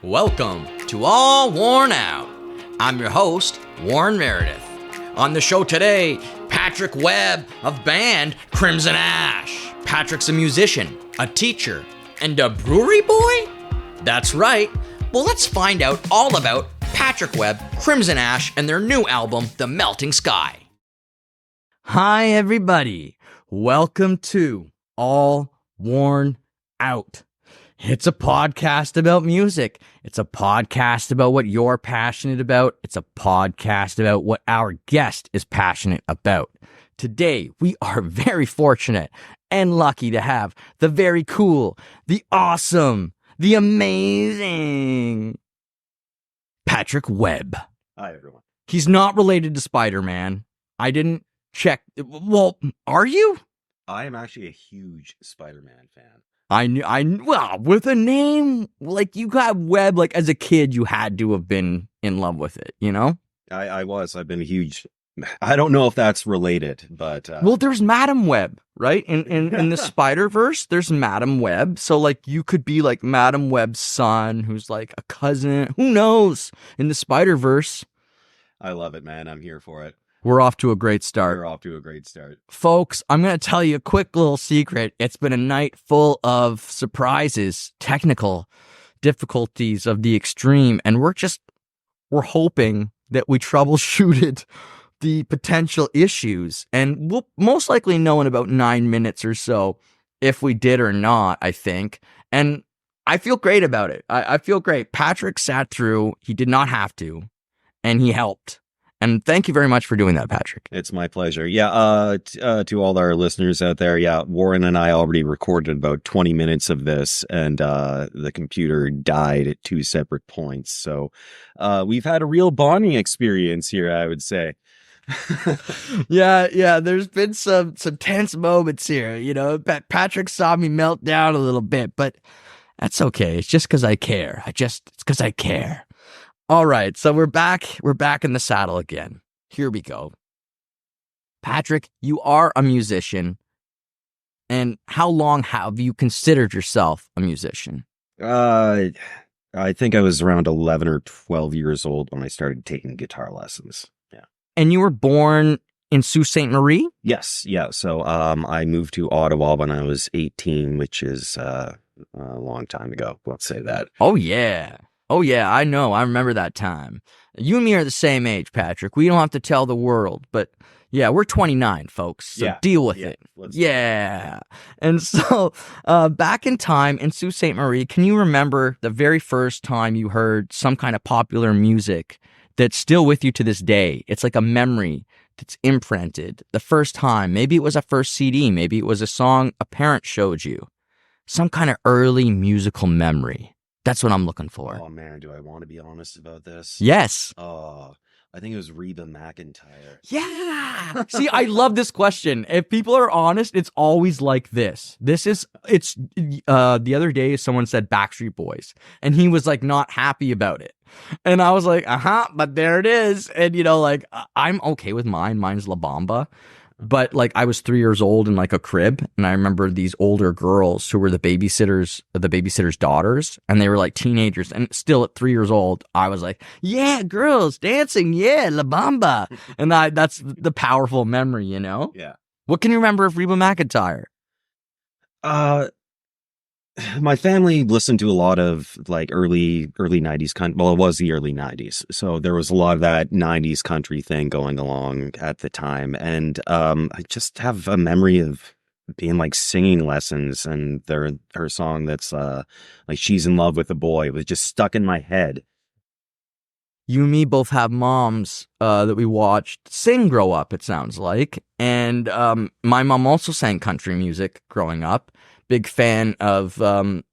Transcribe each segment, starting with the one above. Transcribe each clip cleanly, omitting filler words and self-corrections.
Welcome to All Worn Out. I'm your host, Warren Meredith. On the show today, Patrick Webb of band Crimson Ash. Patrick's a musician, a teacher, and a brewery boy? That's right. Well, let's find out all about Patrick Webb, Crimson Ash, and their new album, The Melting Sky. Hi, everybody. Welcome to All Worn Out. It's a podcast about music. It's a podcast about what you're passionate about. It's a podcast about what our guest is passionate about. Today, we are very fortunate and lucky to have the very cool, the awesome, the amazing Patrick Webb. Hi, everyone. He's not related to Spider-Man. I didn't check. Well, are you? I am actually a huge Spider-Man fan. Well, with a name, like you got Webb, like as a kid, you had to have been in love with it, you know? I've been a huge, I don't know if that's related, but. Well, there's Madam Web, right? In the Spider-Verse, there's Madam Web. So like you could be like Madam Web's son, who's like a cousin, who knows, in the Spider-Verse. I love it, man. I'm here for it. We're off to a great start. We're off to a great start. Folks, I'm going to tell you a quick little secret. It's been a night full of surprises, technical difficulties of the extreme, and we're hoping that we troubleshooted the potential issues, and we'll most likely know in about 9 minutes or so if we did or not, I think. And I feel great about it. I feel great. Patrick sat through. He did not have to, and he helped. And thank you very much for doing that, Patrick. It's my pleasure. Yeah, to all our listeners out there, yeah, Warren and I already recorded about 20 minutes of this, and the computer died at 2 separate points. So we've had a real bonding experience here, I would say. Yeah, there's been some tense moments here. You know, Patrick saw me melt down a little bit, but that's okay. It's just because I care. It's because I care. All right, so we're back in the saddle again. Here we go. Patrick, you are a musician. And how long have you considered yourself a musician? I think I was around 11 or 12 years old when I started taking guitar lessons. Yeah. And you were born in Sault Ste. Marie? Yes, yeah. So I moved to Ottawa when I was 18, which is a long time ago. Let's say that. Oh, yeah. I know. I remember that time. You and me are the same age, Patrick. We don't have to tell the world, but yeah, we're 29, folks. So deal with it. Yeah. And so back in time in Sault Ste. Marie, can you remember the very first time you heard some kind of popular music that's still with you to this day? It's like a memory that's imprinted. The first time, maybe it was a first CD, maybe it was a song a parent showed you. Some kind of early musical memory. That's what I'm looking for. Oh, man, do I want to be honest about this? Yes. Oh, I think it was Reba McEntire. Yeah. See, I love this question. If people are honest, it's always like this. The other day someone said Backstreet Boys, and he was like not happy about it. And I was like, but there it is. And you know, like I'm okay with mine. Mine's La Bamba. But like I was 3 years old in like a crib, and I remember these older girls who were the babysitter's daughters, and they were like teenagers, and still at 3 years old, I was like, yeah, girls dancing, yeah, La Bamba. And that's the powerful memory, you know? Yeah. What can you remember of Reba McEntire? My family listened to a lot of like early 90s country. Well, it was the early 90s. So there was a lot of that 90s country thing going along at the time. And I just have a memory of being like singing lessons, and her song that's like She's in Love with a Boy was just stuck in my head. You and me both have moms that we watched sing grow up, it sounds like. And my mom also sang country music growing up. Big fan of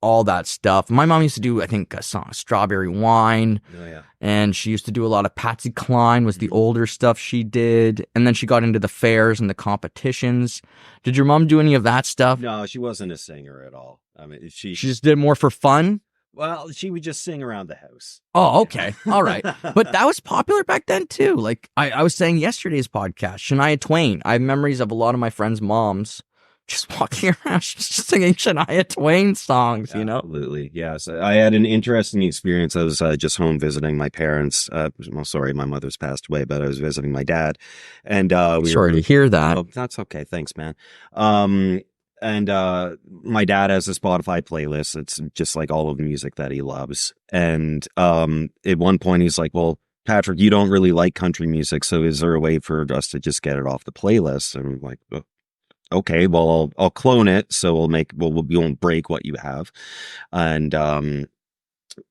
all that stuff. My mom used to do, I think, a song, Strawberry Wine. Oh, yeah. And she used to do a lot of Patsy Cline was the older stuff she did. And then she got into the fairs and the competitions. Did your mom do any of that stuff? No, she wasn't a singer at all. I mean, she just did more for fun? Well, she would just sing around the house. Oh, okay. All right. But that was popular back then, too. Like I was saying yesterday's podcast, Shania Twain. I have memories of a lot of my friends' moms just walking around just singing Shania Twain songs, you know? Absolutely. Yes. I had an interesting experience. I was just home visiting my parents. Well, sorry, my mother's passed away, but I was visiting my dad. And Sorry to hear that. Oh, that's okay. Thanks, man. And my dad has a Spotify playlist. It's just like all of the music that he loves. And at one point he's like, well, Patrick, you don't really like country music, so is there a way for us to just get it off the playlist? And I'm like, oh, okay, well, I'll clone it, so we won't break what you have. And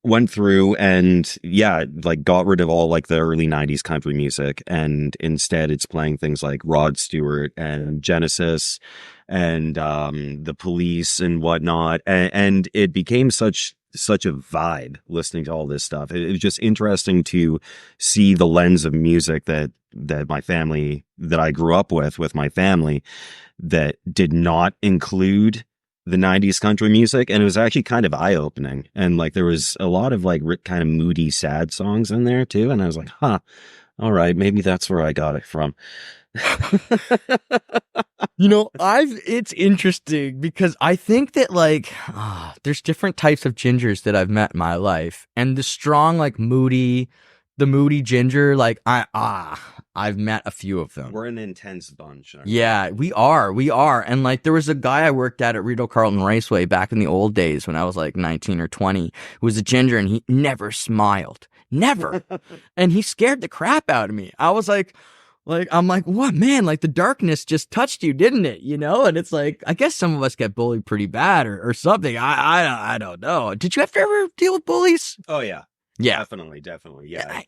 went through and yeah, like got rid of all like the early 90s country music, and instead it's playing things like Rod Stewart and Genesis and the Police and whatnot, and it became such a vibe listening to all this stuff. It was just interesting to see the lens of music that my family, that I grew up with my family, that did not include the 90s country music. And it was actually kind of eye-opening. And like there was a lot of like kind of moody, sad songs in there too. And I was like, huh, all right, maybe that's where I got it from. You know, it's interesting because I think that like there's different types of gingers that I've met in my life, and the strong like moody ginger, like I've met a few of them. We're an intense bunch. Yeah, we are. And like there was a guy I worked at Rideau Carlton Raceway back in the old days when I was like 19 or 20, who was a ginger, and he never smiled. Never. And he scared the crap out of me. I was like, I'm like, what, man? Like the darkness just touched you, didn't it? You know? And it's like, I guess some of us get bullied pretty bad or something. I don't know. Did you have to ever deal with bullies? Oh yeah. Yeah. Definitely. Yeah.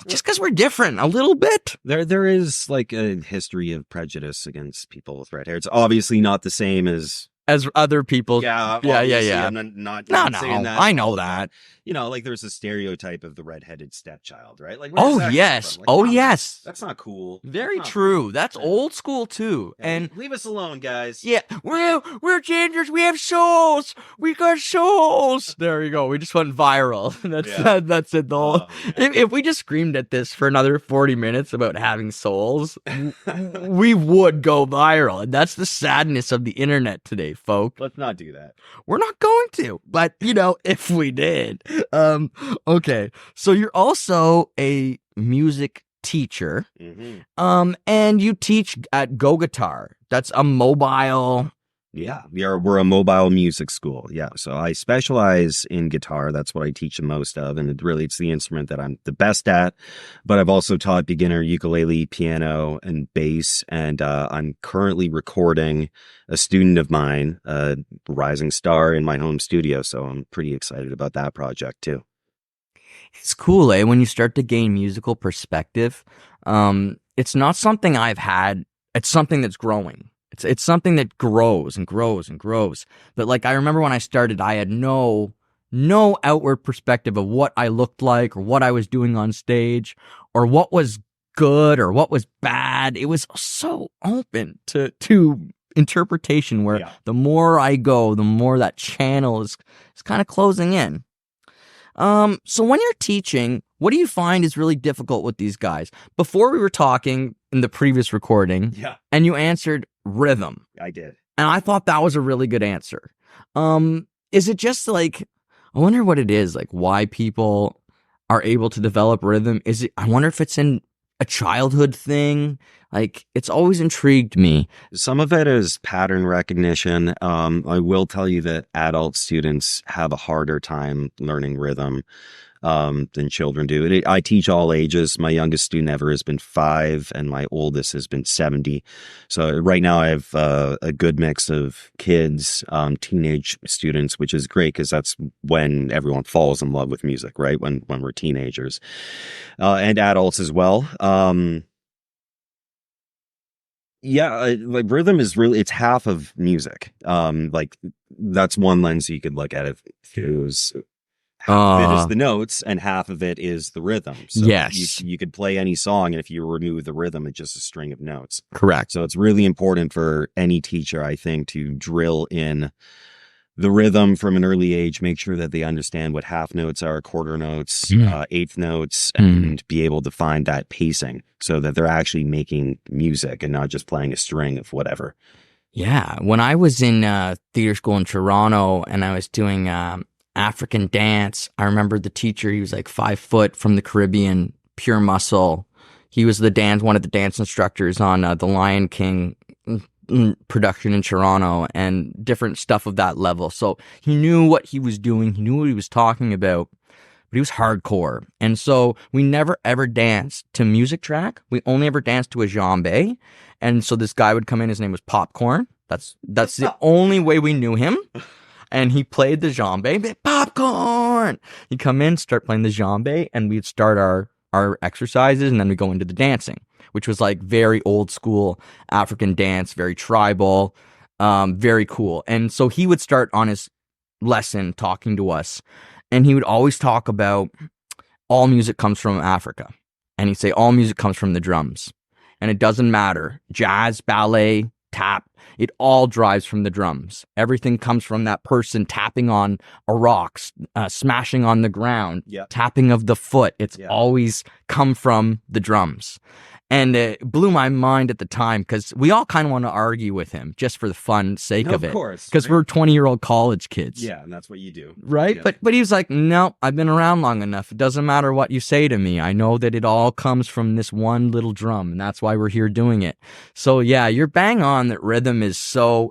Just because we're different a little bit. There is like a history of prejudice against people with red hair. It's obviously not the same as other people. Yeah. I'm not saying that. I know that. You know, like there's a stereotype of the redheaded stepchild, right? Like, oh yes, like, yes. That's not cool. Very true. That's old school too. Yeah, and leave us alone, guys. Yeah, we're gingers. We have souls. We got souls. There you go. We just went viral. That's it. Though. If we just screamed at this for another 40 minutes about having souls, we would go viral, and that's the sadness of the internet today, folks. Let's not do that. We're not going to, but you know, if we did. Okay. So you're also a music teacher. Mm-hmm. And you teach at Go Guitar. That's a mobile. Yeah, we're a mobile music school. Yeah, so I specialize in guitar. That's what I teach the most of, and it's the instrument that I'm the best at. But I've also taught beginner ukulele, piano, and bass. And I'm currently recording a student of mine, a rising star, in my home studio. So I'm pretty excited about that project too. It's cool, when you start to gain musical perspective. It's not something I've had. It's something that's growing. It's something that grows and grows and grows. But like I remember when I started, I had no outward perspective of what I looked like or what I was doing on stage or what was good or what was bad. It was so open to interpretation where the more I go, the more that channel is kind of closing in. So when you're teaching, what do you find is really difficult with these guys? Before we were talking in the previous recording, and you answered rhythm. I did. And I thought that was a really good answer. Is it just like, I wonder what it is, like why people are able to develop rhythm? I wonder if it's in a childhood thing. Like, it's always intrigued me. Some of it is pattern recognition. I will tell you that adult students have a harder time learning rhythm than children do. I teach all ages. My youngest student ever has been 5, and my oldest has been 70. So right now I have a good mix of kids, teenage students, which is great because that's when everyone falls in love with music, right? When we're teenagers, and adults as well. Like rhythm is really, it's half of music. Like that's one lens you could look at it through. Half of it is the notes and half of it is the rhythm. So yes. You could play any song, and if you remove the rhythm, it's just a string of notes. Correct. So it's really important for any teacher, I think, to drill in the rhythm from an early age, make sure that they understand what half notes are, quarter notes, eighth notes, and be able to find that pacing so that they're actually making music and not just playing a string of whatever. Yeah, when I was in theater school in Toronto and I was doing African dance, I remember the teacher. He was like 5 foot from the Caribbean, pure muscle. He was one of the dance instructors on the Lion King production in Toronto and different stuff of that level. So he knew what he was doing. He knew what he was talking about. But he was hardcore. And so we never ever danced to music track. We only ever danced to a djembe. And so this guy would come in, his name was Popcorn. That's the only way we knew him. And he played the djembe. Popcorn! He'd come in, start playing the djembe, and we'd start our exercises, and then we go into the dancing, which was like very old school African dance, very tribal, very cool. And so he would start on his lesson talking to us. And he would always talk about all music comes from Africa. And he'd say all music comes from the drums. And it doesn't matter. Jazz, ballet, tap, it all drives from the drums. Everything comes from that person tapping on a rock, smashing on the ground, tapping of the foot. It's always come from the drums. And it blew my mind at the time because we all kind of want to argue with him just for the fun sake of it. Of course. Because we're 20-year-old college kids. Yeah, and that's what you do. Right? Yeah. But he was like, no, I've been around long enough. It doesn't matter what you say to me. I know that it all comes from this one little drum, and that's why we're here doing it. So yeah, you're bang on that rhythm is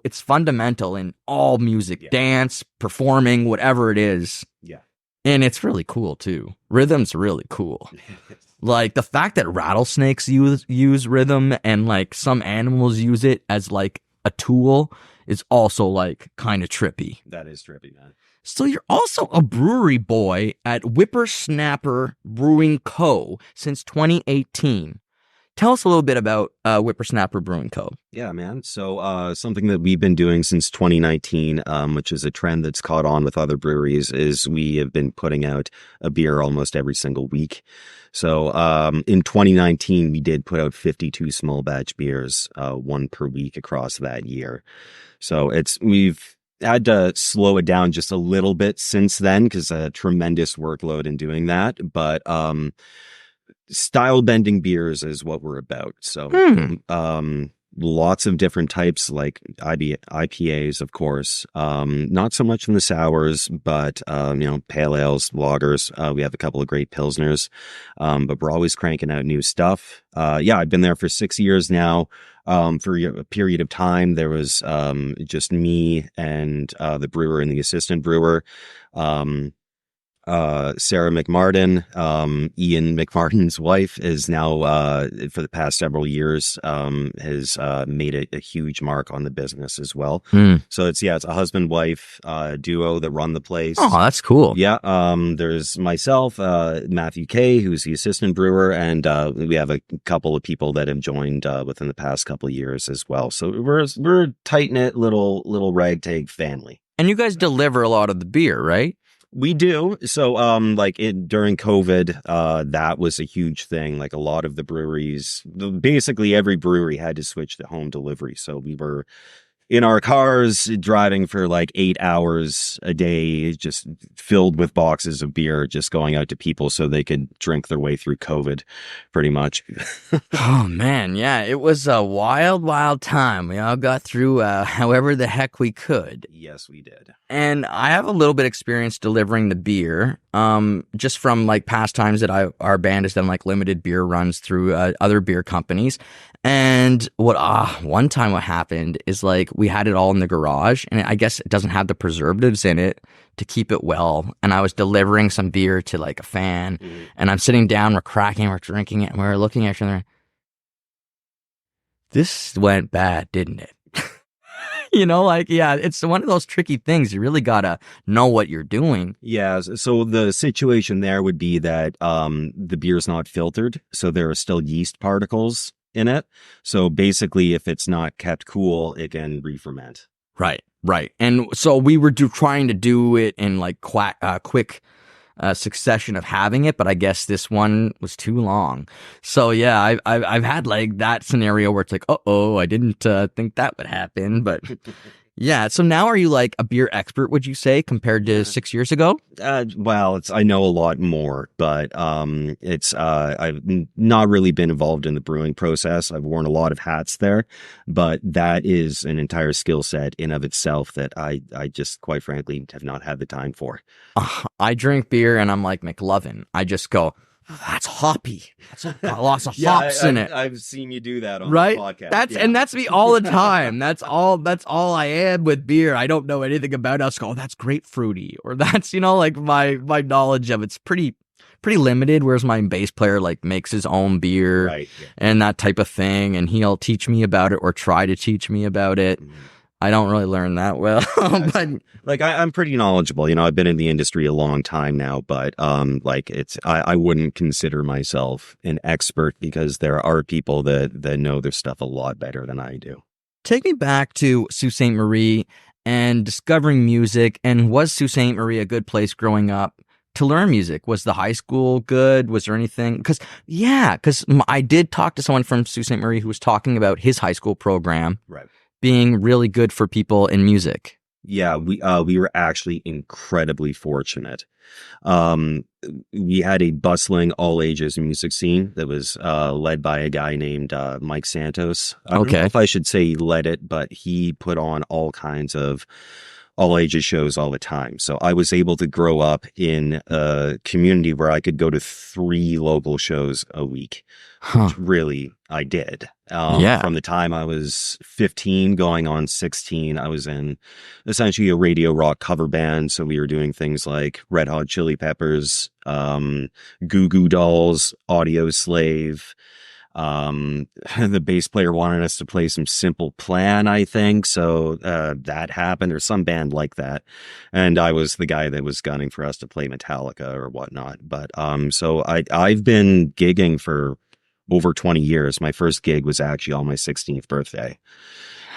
it's fundamental in all music, dance, performing, whatever it is. Yeah. And it's really cool too. Rhythm's really cool. Like the fact that rattlesnakes use rhythm and like some animals use it as like a tool is also like kind of trippy. That is trippy, man. So you're also a brewery boy at Whiprsnapr Brewing Co. since 2018. Tell us a little bit about Whiprsnapr Brewing Co. Yeah, man. So something that we've been doing since 2019, which is a trend that's caught on with other breweries, is we have been putting out a beer almost every single week. So in 2019, we did put out 52 small batch beers, one per week across that year. So we've had to slow it down just a little bit since then because a tremendous workload in doing that. But style bending beers is what we're about. So lots of different types like IPAs, of course. Not so much in the sours, but pale ales, lagers. We have a couple of great pilsners, but we're always cranking out new stuff. I've been there for 6 years now. For a period of time, there was just me and the brewer and the assistant brewer. Sarah McMartin, Ian McMartin's wife, is now, for the past several years, has made a huge mark on the business as well. So it's a husband-wife duo that run the place. Oh, that's cool. Yeah. There's myself, Matthew Kay, who's the assistant brewer, and we have a couple of people that have joined within the past couple of years as well. So we're a tight-knit little ragtag family. And you guys deliver a lot of the beer, right? We do. So, during COVID, that was a huge thing. Like a lot of the breweries, basically every brewery had to switch to home delivery. So we were in our cars driving for like 8 hours a day, just filled with boxes of beer, just going out to people so they could drink their way through COVID pretty much. Oh man. Yeah. It was a wild, wild time. We all got through, however the heck we could. Yes, we did. And I have a little bit of experience delivering the beer, just from like past times that our band has done like limited beer runs through other beer companies. And one time what happened is like we had it all in the garage, and I guess it doesn't have the preservatives in it to keep it well. And I was delivering some beer to like a fan, and I'm sitting down, we're cracking, we're drinking it, and we're looking at each other. This went bad, didn't it? It's one of those tricky things. You really gotta know what you're doing. Yeah. So the situation there would be that the beer's not filtered, so there are still yeast particles in it. So basically, if it's not kept cool, it can re-ferment. Right. And so we were trying to do it in like quick succession of having it, but I guess this one was too long. So yeah, I've had like that scenario where it's like, I didn't think that would happen, but Yeah. So now are you like a beer expert, would you say, compared to 6 years ago? Well, I know a lot more, but I've not really been involved in the brewing process. I've worn a lot of hats there, but that is an entire skill set in of itself that I just quite frankly have not had the time for. I drink beer and I'm like McLovin. I just go, "Oh, that's hoppy. That's got lots of hops in it." I've seen you do that on Right? the podcast. And that's me all the time. That's all I am with beer. I don't know anything about it. I'll just go, "Oh, that's grapefruity," or that's, like my knowledge of it's pretty limited, whereas my bass player like makes his own beer Right. Yeah. and that type of thing, and he'll teach me about it or try to teach me about it. I don't really learn that well, but Like I'm pretty knowledgeable. I've been in the industry a long time now, but I wouldn't consider myself an expert because there are people that know their stuff a lot better than I do. take me back to Sault Ste. Marie and discovering music. And was Sault Ste. Marie a good place growing up to learn music? Was the high school good? Was there anything? Because I did talk to someone from Sault Ste. Marie who was talking about his high school program Right. being really good for people in music. Yeah, we were actually incredibly fortunate. We had a bustling all ages music scene that was led by a guy named Mike Santos. I don't know if I should say he led it, but he put on all kinds of all ages shows all the time. So I was able to grow up in a community where I could go to 3 local shows a week. Which really I did. From the time I was 15 going on 16, I was in essentially a radio rock cover band. So we were doing things like Red Hot Chili Peppers, Goo Goo Dolls, Audio Slave. The bass player wanted us to play some Simple Plan, I think. So that happened, or some band like that. And I was the guy that was gunning for us to play Metallica or whatnot. But so I've been gigging for over 20 years. My first gig was actually on my 16th birthday.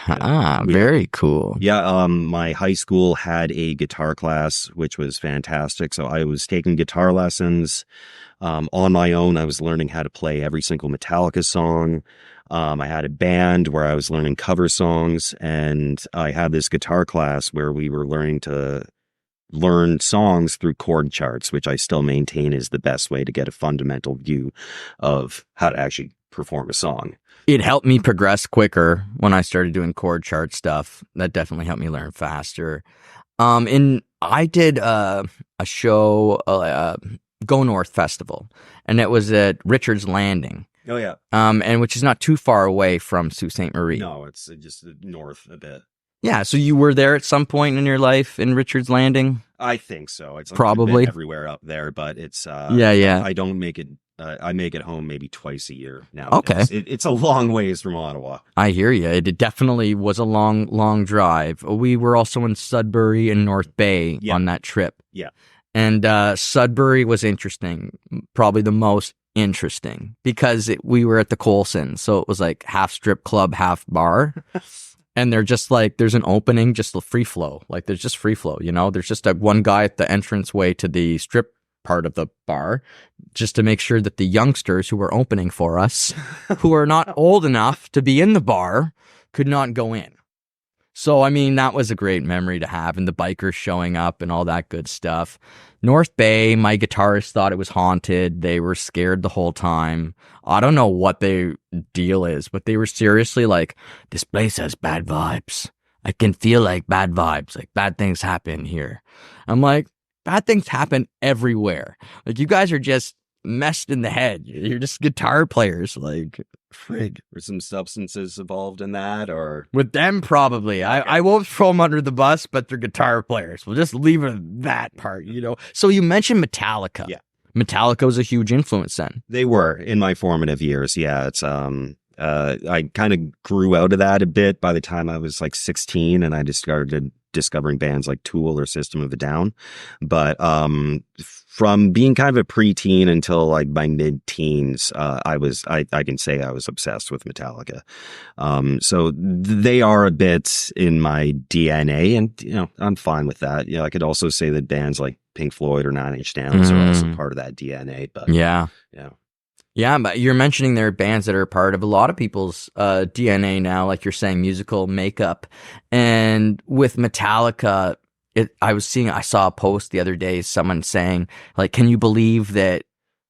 Very cool. Yeah, my high school had a guitar class, which was fantastic. So I was taking guitar lessons on my own. I was learning how to play every single Metallica song. I had a band where I was learning cover songs, and I had this guitar class where we were learning to learn songs through chord charts, which I still maintain is the best way to get a fundamental view of how to actually perform a song. It helped me progress quicker when I started doing chord chart stuff. That definitely helped me learn faster. I did a show, Go North Festival, and it was at Richard's Landing. Oh yeah. And which is not too far away from Sault Ste. Marie. No, it's just north a bit. Yeah, so you were there at some point in your life in Richard's Landing? I think so. It's probably everywhere up there, but it's yeah. I don't make it. I make it home maybe twice a year now. Okay, it's a long ways from Ottawa. I hear you. It definitely was a long drive. We were also in Sudbury and North Bay on that trip. Yeah, and Sudbury was interesting, probably the most interesting because we were at the Colson, so it was like half strip club, half bar. And they're just like, there's an opening, just a free flow. Like there's just free flow, There's just one guy at the entrance way to the strip part of the bar, just to make sure that the youngsters who were opening for us, who are not old enough to be in the bar, could not go in. So, I mean, that was a great memory to have, and the bikers showing up and all that good stuff. North Bay, my guitarist thought it was haunted. They were scared the whole time. I don't know what their deal is, but they were seriously like, this place has bad vibes. I can feel like bad vibes, like bad things happen here. I'm like, bad things happen everywhere. Like, you guys are just messed in the head. You're just guitar players, like, frig. Were some substances involved in that, or with them? Probably. Okay. I won't throw them under the bus, but they're guitar players. We'll just leave it at that part, So you mentioned Metallica. Yeah. Metallica was a huge influence then. They were in my formative years. Yeah, it's I kind of grew out of that a bit by the time I was like 16, and I just started discovering bands like Tool or System of a Down. But from being kind of a preteen until like my mid-teens, I can say I was obsessed with Metallica. So they are a bit in my DNA, and I'm fine with that. I could also say that bands like Pink Floyd or Nine Inch Nails are also part of that DNA. But yeah. Yeah, but you're mentioning there are bands that are part of a lot of people's DNA now, like you're saying, musical makeup. And with Metallica, I saw a post the other day, someone saying, like, can you believe that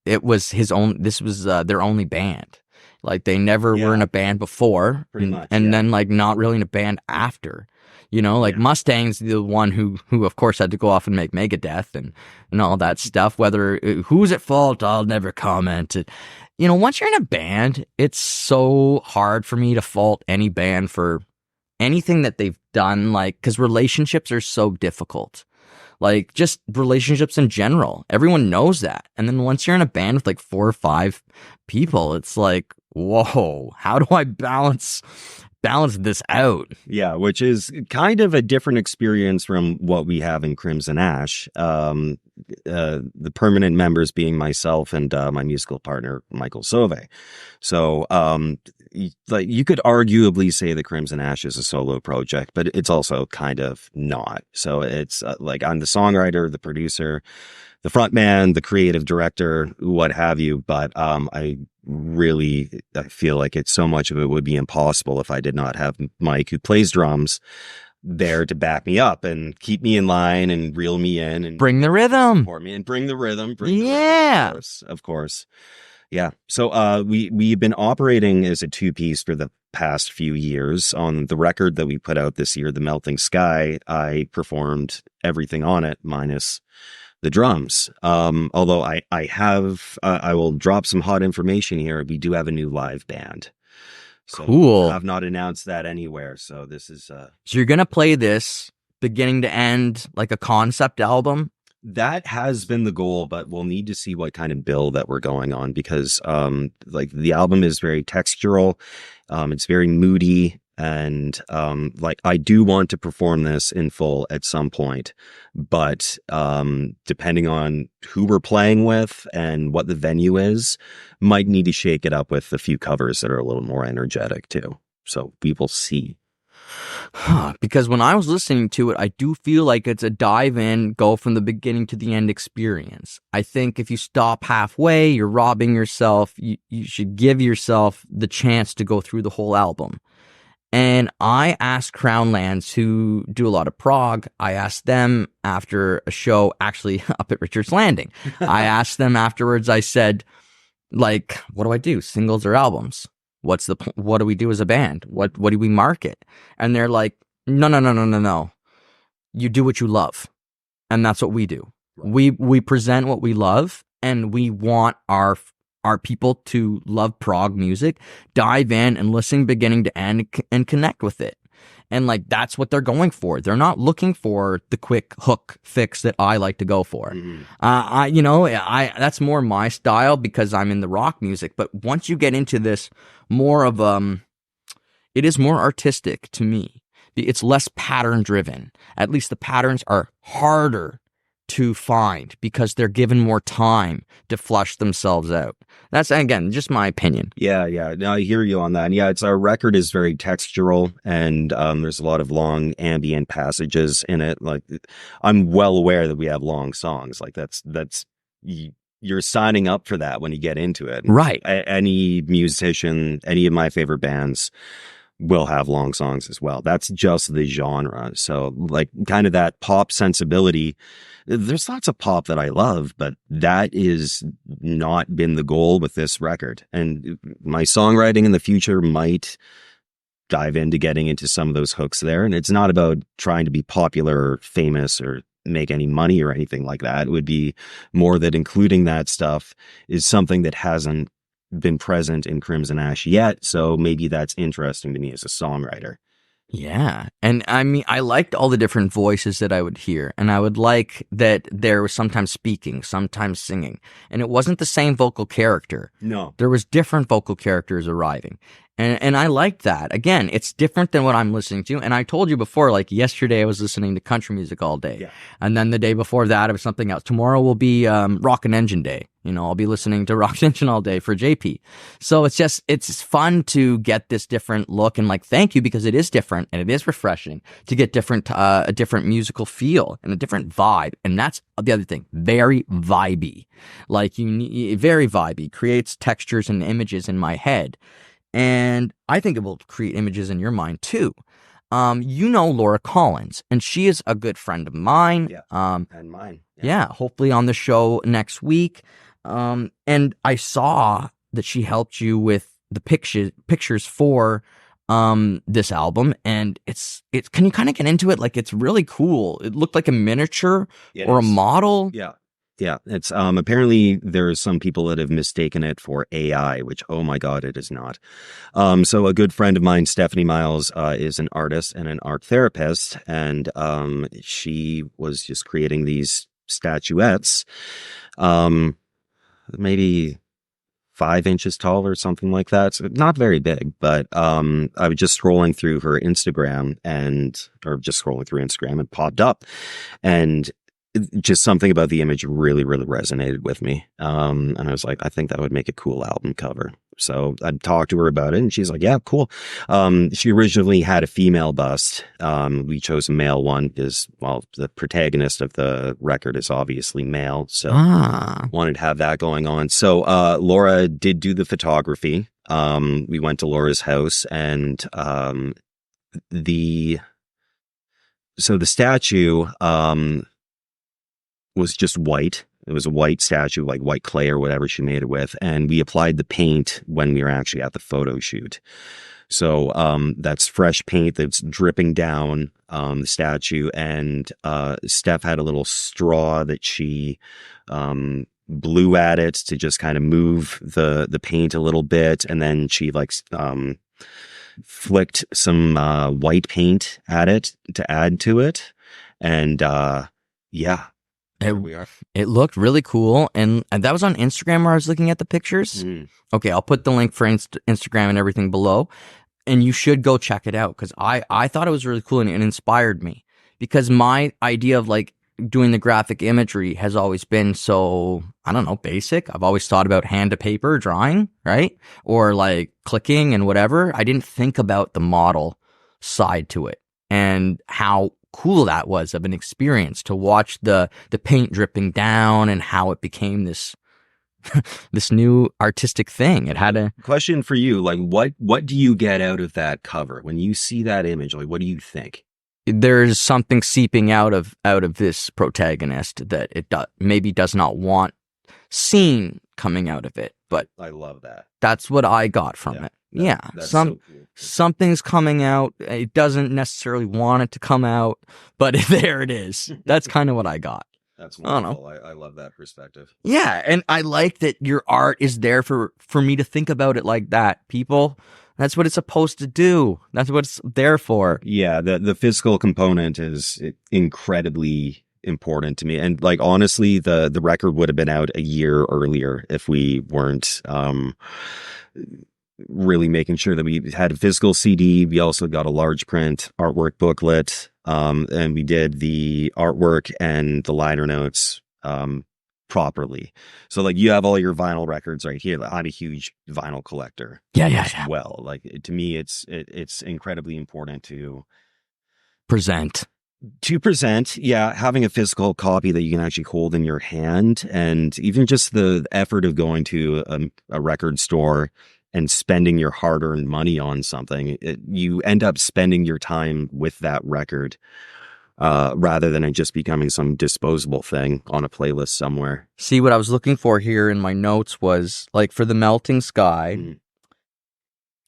this was their only band? Like, they never were in a band before, Pretty much, and then like not really in a band after. You know, like Mustang's the one who of course had to go off and make Megadeth and all that stuff. Whether who's at fault, I'll never comment. You know, once you're in a band, it's so hard for me to fault any band for anything that they've done. Like, because relationships are so difficult. Like, just relationships in general. Everyone knows that. And then once you're in a band with like 4 or 5 people, it's like, whoa, how do I balance this out? Yeah, which is kind of a different experience from what we have in Crimson Ash. The permanent members being myself and my musical partner, Michael Sauve. So, like, you could arguably say the Crimson Ash is a solo project, but it's also kind of not. So it's like I'm the songwriter, the producer, the frontman, the creative director, what have you. But I feel like so much of it would be impossible if I did not have Mike, who plays drums, there to back me up and keep me in line and reel me in and bring the rhythm, support me and bring the rhythm. Of course. Yeah. So we've been operating as a 2-piece for the past few years. On the record that we put out this year, The Melting Sky, I performed everything on it minus the drums. Although I will drop some hot information here. We do have a new live band. So cool. I've not announced that anywhere. So this is So you're gonna play this beginning to end like a concept album? That has been the goal, but we'll need to see what kind of bill that we're going on, because like the album is very textural, it's very moody, and like I do want to perform this in full at some point, but depending on who we're playing with and what the venue is, might need to shake it up with a few covers that are a little more energetic too. So we will see. Because when I was listening to it, I do feel like it's a dive in, go from the beginning to the end experience. I think if you stop halfway, you're robbing yourself. You should give yourself the chance to go through the whole album. And I asked Crownlands, who do a lot of prog, I asked them after a show, actually up at Richard's Landing. I asked them afterwards, I said, like, what do I do? Singles or albums? What do we do as a band? What do we market? And they're like, no. You do what you love. And that's what we do. Right. We present what we love, and we want our people to love prog music, dive in and listen beginning to end and connect with it. And like, that's what they're going for. They're not looking for the quick hook fix that I like to go for. Mm-hmm. That's more my style because I'm in the rock music. But once you get into this more of, it is more artistic to me. It's less pattern driven. At least the patterns are harder to find because they're given more time to flush themselves out. That's, again, just my opinion. Yeah. No, I hear you on that. And yeah, our record is very textural, and there's a lot of long ambient passages in it. Like, I'm well aware that we have long songs. Like that's you're signing up for that when you get into it. Right. Any musician, any of my favorite bands will have long songs as well. That's just the genre. So like kind of that pop sensibility, there's lots of pop that I love, but that is not been the goal with this record. And my songwriting in the future might dive into getting into some of those hooks there. And it's not about trying to be popular or famous or make any money or anything like that. It would be more that including that stuff is something that hasn't been present in Crimson Ash yet, so maybe that's interesting to me as a songwriter. Yeah, and I mean, I liked all the different voices that I would hear, and I would like that there was sometimes speaking, sometimes singing, and it wasn't the same vocal character. No. There was different vocal characters arriving, And I liked that. Again, it's different than what I'm listening to. And I told you before, like yesterday I was listening to country music all day. Yeah. And then the day before that it was something else. Tomorrow will be Rockin' Engine Day. You know, I'll be listening to Rockin' Engine all day for JP. So it's fun to get this different look, and like, thank you, because it is different and it is refreshing to get a different musical feel and a different vibe. And that's the other thing. Very vibey. Like very vibey. Creates textures and images in my head. And I think it will create images in your mind too. You know Laura Collins, and she is a good friend of mine. Yeah. And mine. Yeah, hopefully on the show next week. And I saw that she helped you with the pictures for this album, and it's can you kind of get into it? Like, it's really cool. It looked like a miniature or a model. Yeah. Yeah, it's apparently there's some people that have mistaken it for AI, which, oh my God, it is not. So a good friend of mine, Stephanie Miles, is an artist and an art therapist, and she was just creating these statuettes, maybe 5 inches tall or something like that. So not very big, but I was just scrolling through her Instagram and it popped up, and just something about the image really, really resonated with me. And I was like, I think that would make a cool album cover. So I talked to her about it, and she's like, yeah, cool. She originally had a female bust. We chose a male one because, well, the protagonist of the record is obviously male. So wanted to have that going on. So Laura did do the photography. We went to Laura's house, and the statue was just white. It was a white statue, like white clay or whatever she made it with. And we applied the paint when we were actually at the photo shoot. So that's fresh paint that's dripping down the statue. And Steph had a little straw that she blew at it to just kind of move the paint a little bit. And then she flicked some white paint at it to add to it. And yeah. It looked really cool, and that was on Instagram where I was looking at the pictures. Okay, I'll put the link for Instagram and everything below, and you should go check it out, because I thought it was really cool, and it inspired me, because my idea of like doing the graphic imagery has always been so, I don't know, basic. I've always thought about hand to paper drawing, right? Or like clicking and whatever. I didn't think about the model side to it and how cool that was of an experience to watch the paint dripping down and how it became this this new artistic thing. It had a question for you. Like, what do you get out of that cover when you see that image? Like, what do you think? There's something seeping out of this protagonist that it maybe does not want seen coming out of it. But I love that. That's what I got from it. Yeah, that's so cool. Something's coming out. It doesn't necessarily want it to come out, but there it is. That's kind of what I got. That's wonderful. I love that perspective. Yeah, and I like that your art is there for me to think about it like that. People, that's what it's supposed to do. That's what it's there for. Yeah, the physical component is incredibly important to me. And like, honestly, the record would have been out a year earlier if we weren't really making sure that we had a physical CD. We also got a large print artwork booklet, and we did the artwork and the liner notes properly. So like, you have all your vinyl records right here. I'm a huge vinyl collector. Yeah. Well, like, to me, it's incredibly important to present. Yeah, having a physical copy that you can actually hold in your hand, and even just the effort of going to a record store and spending your hard-earned money on something, you end up spending your time with that record rather than it just becoming some disposable thing on a playlist somewhere. See, what I was looking for here in my notes was, like, for the Melting Sky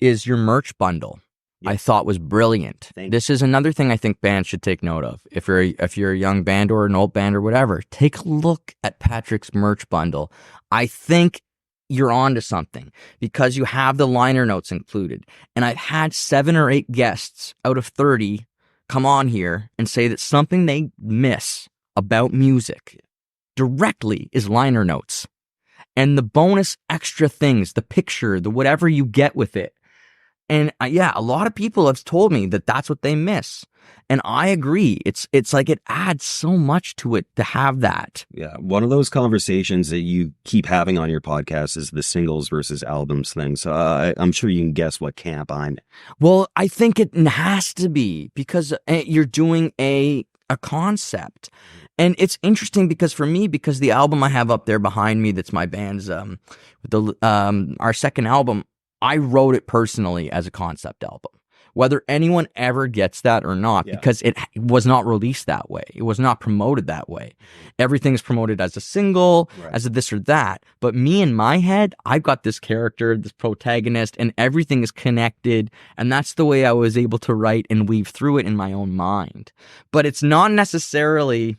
is your merch bundle. I thought was brilliant. This is another thing I think bands should take note of. If you're a young band or an old band or whatever, take a look at Patrick's merch bundle. I think you're onto something because you have the liner notes included. And I've had 7 or 8 guests out of 30 come on here and say that something they miss about music directly is liner notes. And the bonus extra things, the picture, the whatever you get with it. And yeah, a lot of people have told me that that's what they miss. And I agree. It's like it adds so much to it to have that. Yeah. One of those conversations that you keep having on your podcast is the singles versus albums thing. So I'm sure you can guess what camp I'm in. Well, I think it has to be because you're doing a concept. And it's interesting because for me, because the album I have up there behind me, that's my band's, our second album, I wrote it personally as a concept album. Whether anyone ever gets that or not, because it was not released that way. It was not promoted that way. Everything's promoted as a single, as a this or that. But me in my head, I've got this character, this protagonist, and everything is connected. And that's the way I was able to write and weave through it in my own mind. But it's not necessarily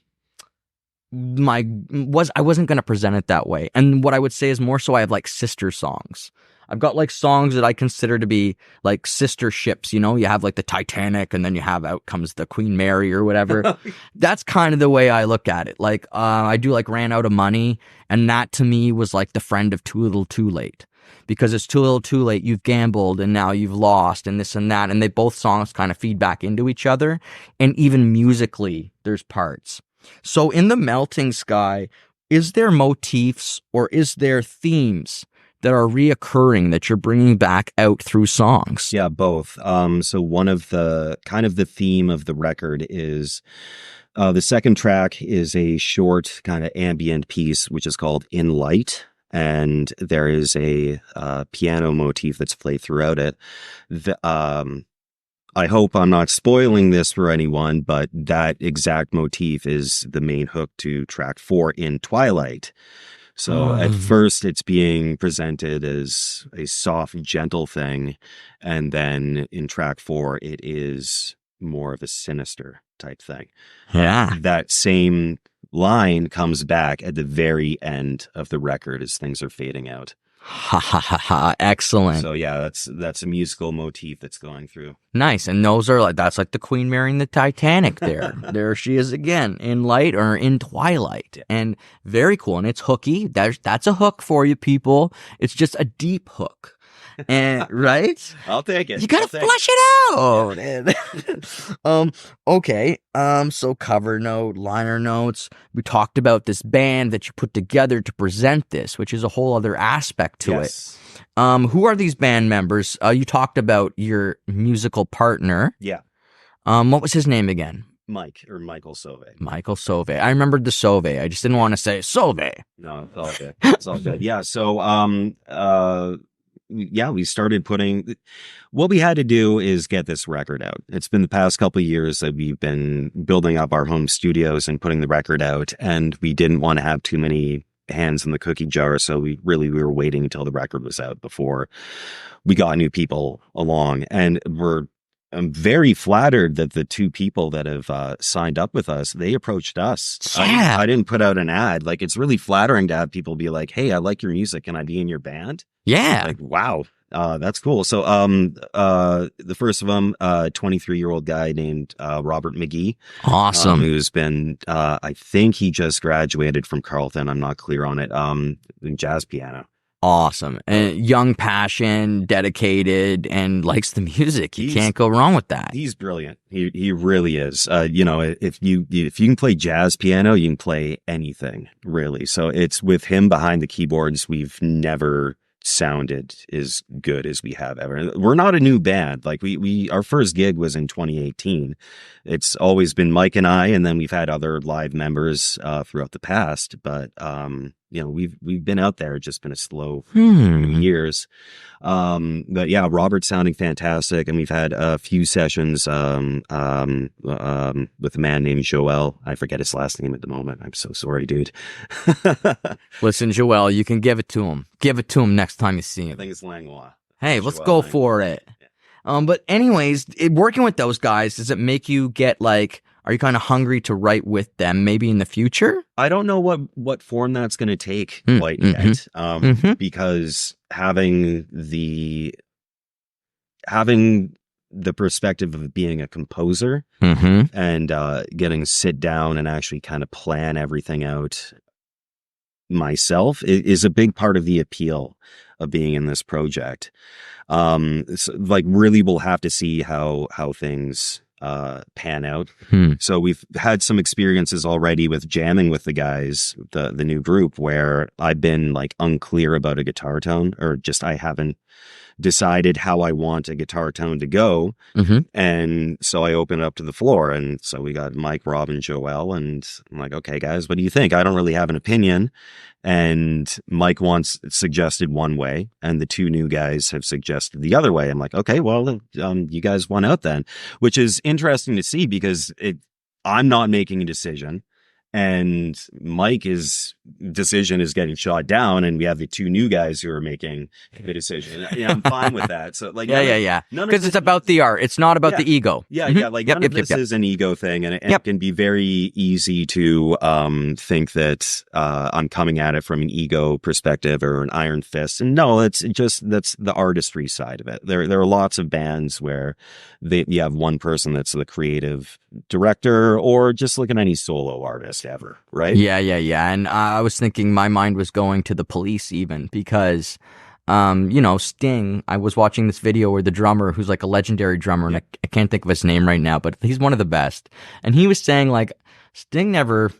I wasn't going to present it that way. And what I would say is more so I have like sister songs. I've got like songs that I consider to be like sister ships, you know, you have like the Titanic and then you have out comes the Queen Mary or whatever. That's kind of the way I look at it. Like, I do like Ran Out of Money. And that to me was like the friend of Too Little Too Late, because it's too little too late. You've gambled and now you've lost and this and that. And they both songs kind of feed back into each other. And even musically, there's parts. So in The Melting Sky, is there motifs or is there themes that are reoccurring that you're bringing back out through songs? Yeah, both. So one of the kind of the theme of the record is the second track is a short kind of ambient piece, which is called In Light. And there is a piano motif that's played throughout it. I hope I'm not spoiling this for anyone, but that exact motif is the main hook to track 4 in Twilight. So at first it's being presented as a soft, gentle thing. And then in track 4, it is more of a sinister type thing. Yeah. That same line comes back at the very end of the record as things are fading out. Ha ha ha ha. Excellent. So yeah, that's a musical motif that's going through. Nice. And those are like, that's like the Queen Mary and the Titanic there. There she is again, in light or in twilight. And very cool. And it's hooky. That's a hook for you people. It's just a deep hook. And right? I'll take it. You gotta flush it out. Okay. So cover note, liner notes. We talked about this band that you put together to present this, which is a whole other aspect to it. Who are these band members? You talked about your musical partner. Yeah. What was his name again? Michael Sauve. Michael Sauve. I remembered the Sauve. I just didn't want to say Sauve. No, it's all good. It's all good. Yeah. So, we started putting, what we had to do is get this record out. It's been the past couple of years that we've been building up our home studios and putting the record out, and we didn't want to have too many hands in the cookie jar. So we were waiting until the record was out before we got new people along. And I'm very flattered that the 2 people that have signed up with us, they approached us. Yeah. I didn't put out an ad. Like, it's really flattering to have people be like, hey, I like your music. Can I be in your band? Yeah. Like, wow. That's cool. So, the first of them, 23-year-old guy named, Robert McGee. Awesome. Who's been, I think he just graduated from Carleton. I'm not clear on it. In jazz piano. Awesome. And young passion, dedicated, and likes the music. You can't go wrong with that. He's brilliant. He really is. If you can play jazz piano, you can play anything, really. So it's with him behind the keyboards, we've never sounded as good as we have ever. We're not a new band. Like our first gig was in 2018. It's always been Mike and I, and then we've had other live members throughout the past, but we've been out there. It's just been a slow years. But yeah, Robert's sounding fantastic, and we've had a few sessions with a man named Joel. I forget his last name at the moment. I'm so sorry, dude. Listen, Joel, you can give it to him. Give it to him next time you see him. I think it's Langlois. Hey, let's go for it. But anyways, working with those guys, does it make you get like, are you kind of hungry to write with them maybe in the future? I don't know what form that's going to take quite yet. Because having the perspective of being a composer and getting to sit down and actually kind of plan everything out myself is a big part of the appeal of being in this project. So, like, really we'll have to see how things pan out. So we've had some experiences already with jamming with the guys, the new group, where I've been like unclear about a guitar tone, or just I haven't decided how I want a guitar tone to go. And so I open it up to the floor. And so we got Mike, Rob, and Joel. And I'm like, okay, guys, what do you think? I don't really have an opinion. And Mike once suggested one way, and the two new guys have suggested the other way. I'm like, okay, well, you guys won out then, which is interesting to see because I'm not making a decision. And Mike's decision is getting shot down, and we have the two new guys who are making the decision. Yeah, I'm fine with that. So, like, yeah. Because it's about the art. It's not about the ego. Yeah. Like, none of this is an ego thing, and it can be very easy to think that I'm coming at it from an ego perspective or an iron fist. And no, it's just that's the artistry side of it. There are lots of bands where you have one person that's the creative director, or just look at any solo artist ever, right? Yeah. And I was thinking, my mind was going to the Police even, because Sting, I was watching this video where the drummer, who's like a legendary drummer, and I can't think of his name right now, but he's one of the best, and he was saying, like, Sting never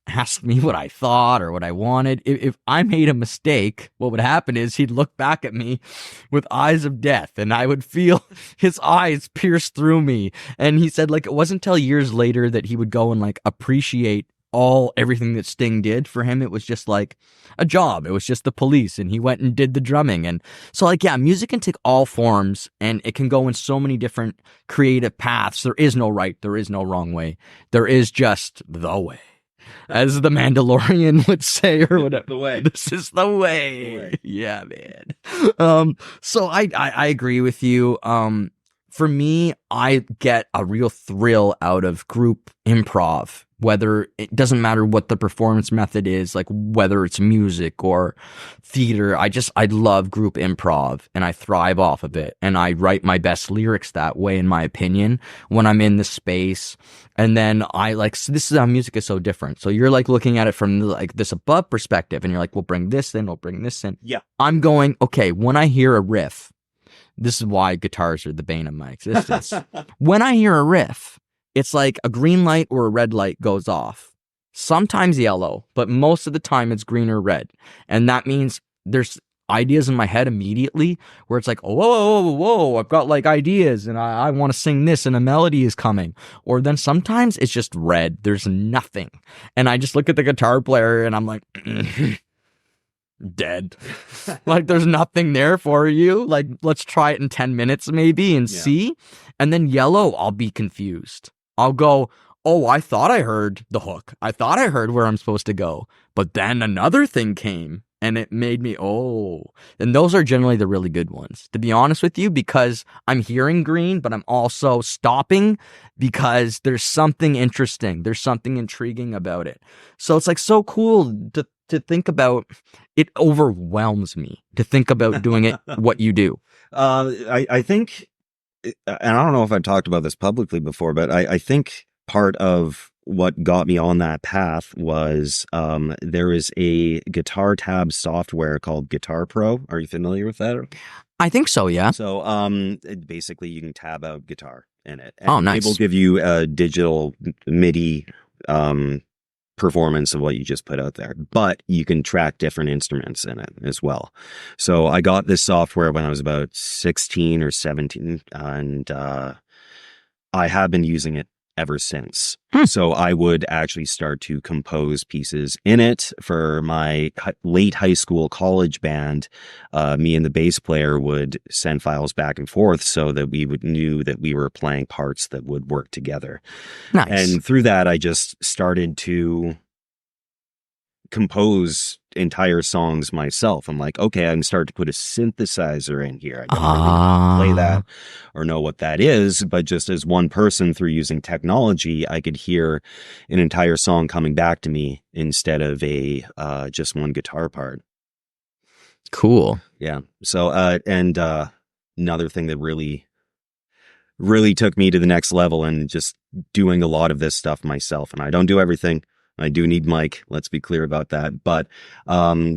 asked me what I thought or what I wanted. If I made a mistake, what would happen is he'd look back at me with eyes of death, and I would feel his eyes pierce through me. And he said, like, it wasn't until years later that he would go and like appreciate everything that Sting did. For him, it was just like a job. It was just the Police, and he went and did the drumming. And so, like, yeah, music can take all forms, and it can go in so many different creative paths. There is no right, there is no wrong way. There is just the way, as the Mandalorian would say, or whatever. The way. This is the way. Yeah, man. So I agree with you. For me, I get a real thrill out of group improv, whether it doesn't matter what the performance method is, like whether it's music or theater. I love group improv, and I thrive off of it. And I write my best lyrics that way, in my opinion, when I'm in the space. And then so this is how music is so different. So you're like looking at it from like this above perspective, and you're like, we'll bring this in, we'll bring this in. Yeah. I'm going, okay, when I hear a riff, this is why guitars are the bane of my existence. When I hear a riff, it's like a green light or a red light goes off. Sometimes yellow, but most of the time it's green or red. And that means there's ideas in my head immediately where it's like, whoa, I've got like ideas, and I want to sing this, and a melody is coming. Or then sometimes it's just red. There's nothing. And I just look at the guitar player and I'm like, dead. Like, there's nothing there for you. Like, let's try it in 10 minutes maybe and see. And then yellow, I'll be confused. I'll go, oh, I thought I heard the hook. I thought I heard where I'm supposed to go. But then another thing came, and it made me, and those are generally the really good ones, to be honest with you, because I'm hearing green, but I'm also stopping because there's something interesting. There's something intriguing about it. So it's like so cool to think about. It overwhelms me to think about doing it, what you do. I think, and I don't know if I've talked about this publicly before, but I think part of what got me on that path was there is a guitar tab software called Guitar Pro. Are you familiar with that? I think so, yeah. So basically you can tab out guitar in it. And nice. It will give you a digital MIDI performance of what you just put out there, but you can track different instruments in it as well. So I got this software when I was about 16 or 17, and I have been using it ever since. So I would actually start to compose pieces in it for my late high school college band. Me and the bass player would send files back and forth so that we knew that we were playing parts that would work together. Nice. And through that, I just started to compose entire songs myself. I'm like, okay, I can start to put a synthesizer in here. I don't really play that or know what that is, but just as one person, through using technology, I could hear an entire song coming back to me instead of just one guitar part. Cool. Yeah. So and another thing that really took me to the next level, and just doing a lot of this stuff myself, and I don't do everything. I do need Mike. Let's be clear about that. But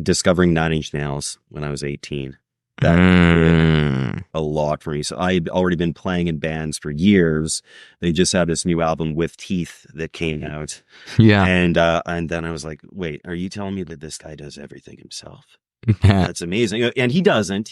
discovering Nine Inch Nails when I was 18, that did a lot for me. So I'd already been playing in bands for years. They just had this new album With Teeth that came out. Yeah. And then I was like, wait, are you telling me that this guy does everything himself? That's amazing. And he doesn't,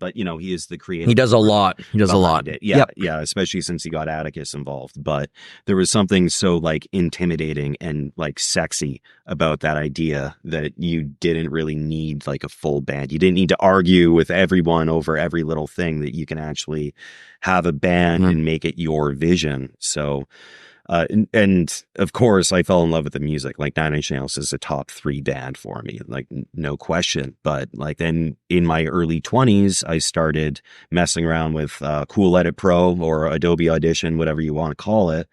but he is the creator. He does a lot. He does a lot. Yeah. Yep. Yeah. Especially since he got Atticus involved. But there was something so like intimidating and like sexy about that idea that you didn't really need like a full band. You didn't need to argue with everyone over every little thing, that you can actually have a band and make it your vision. So, and of course, I fell in love with the music. Like Nine Inch Nails is a top 3 band for me, like no question. But like then in my early 20s, I started messing around with Cool Edit Pro or Adobe Audition, whatever you want to call it,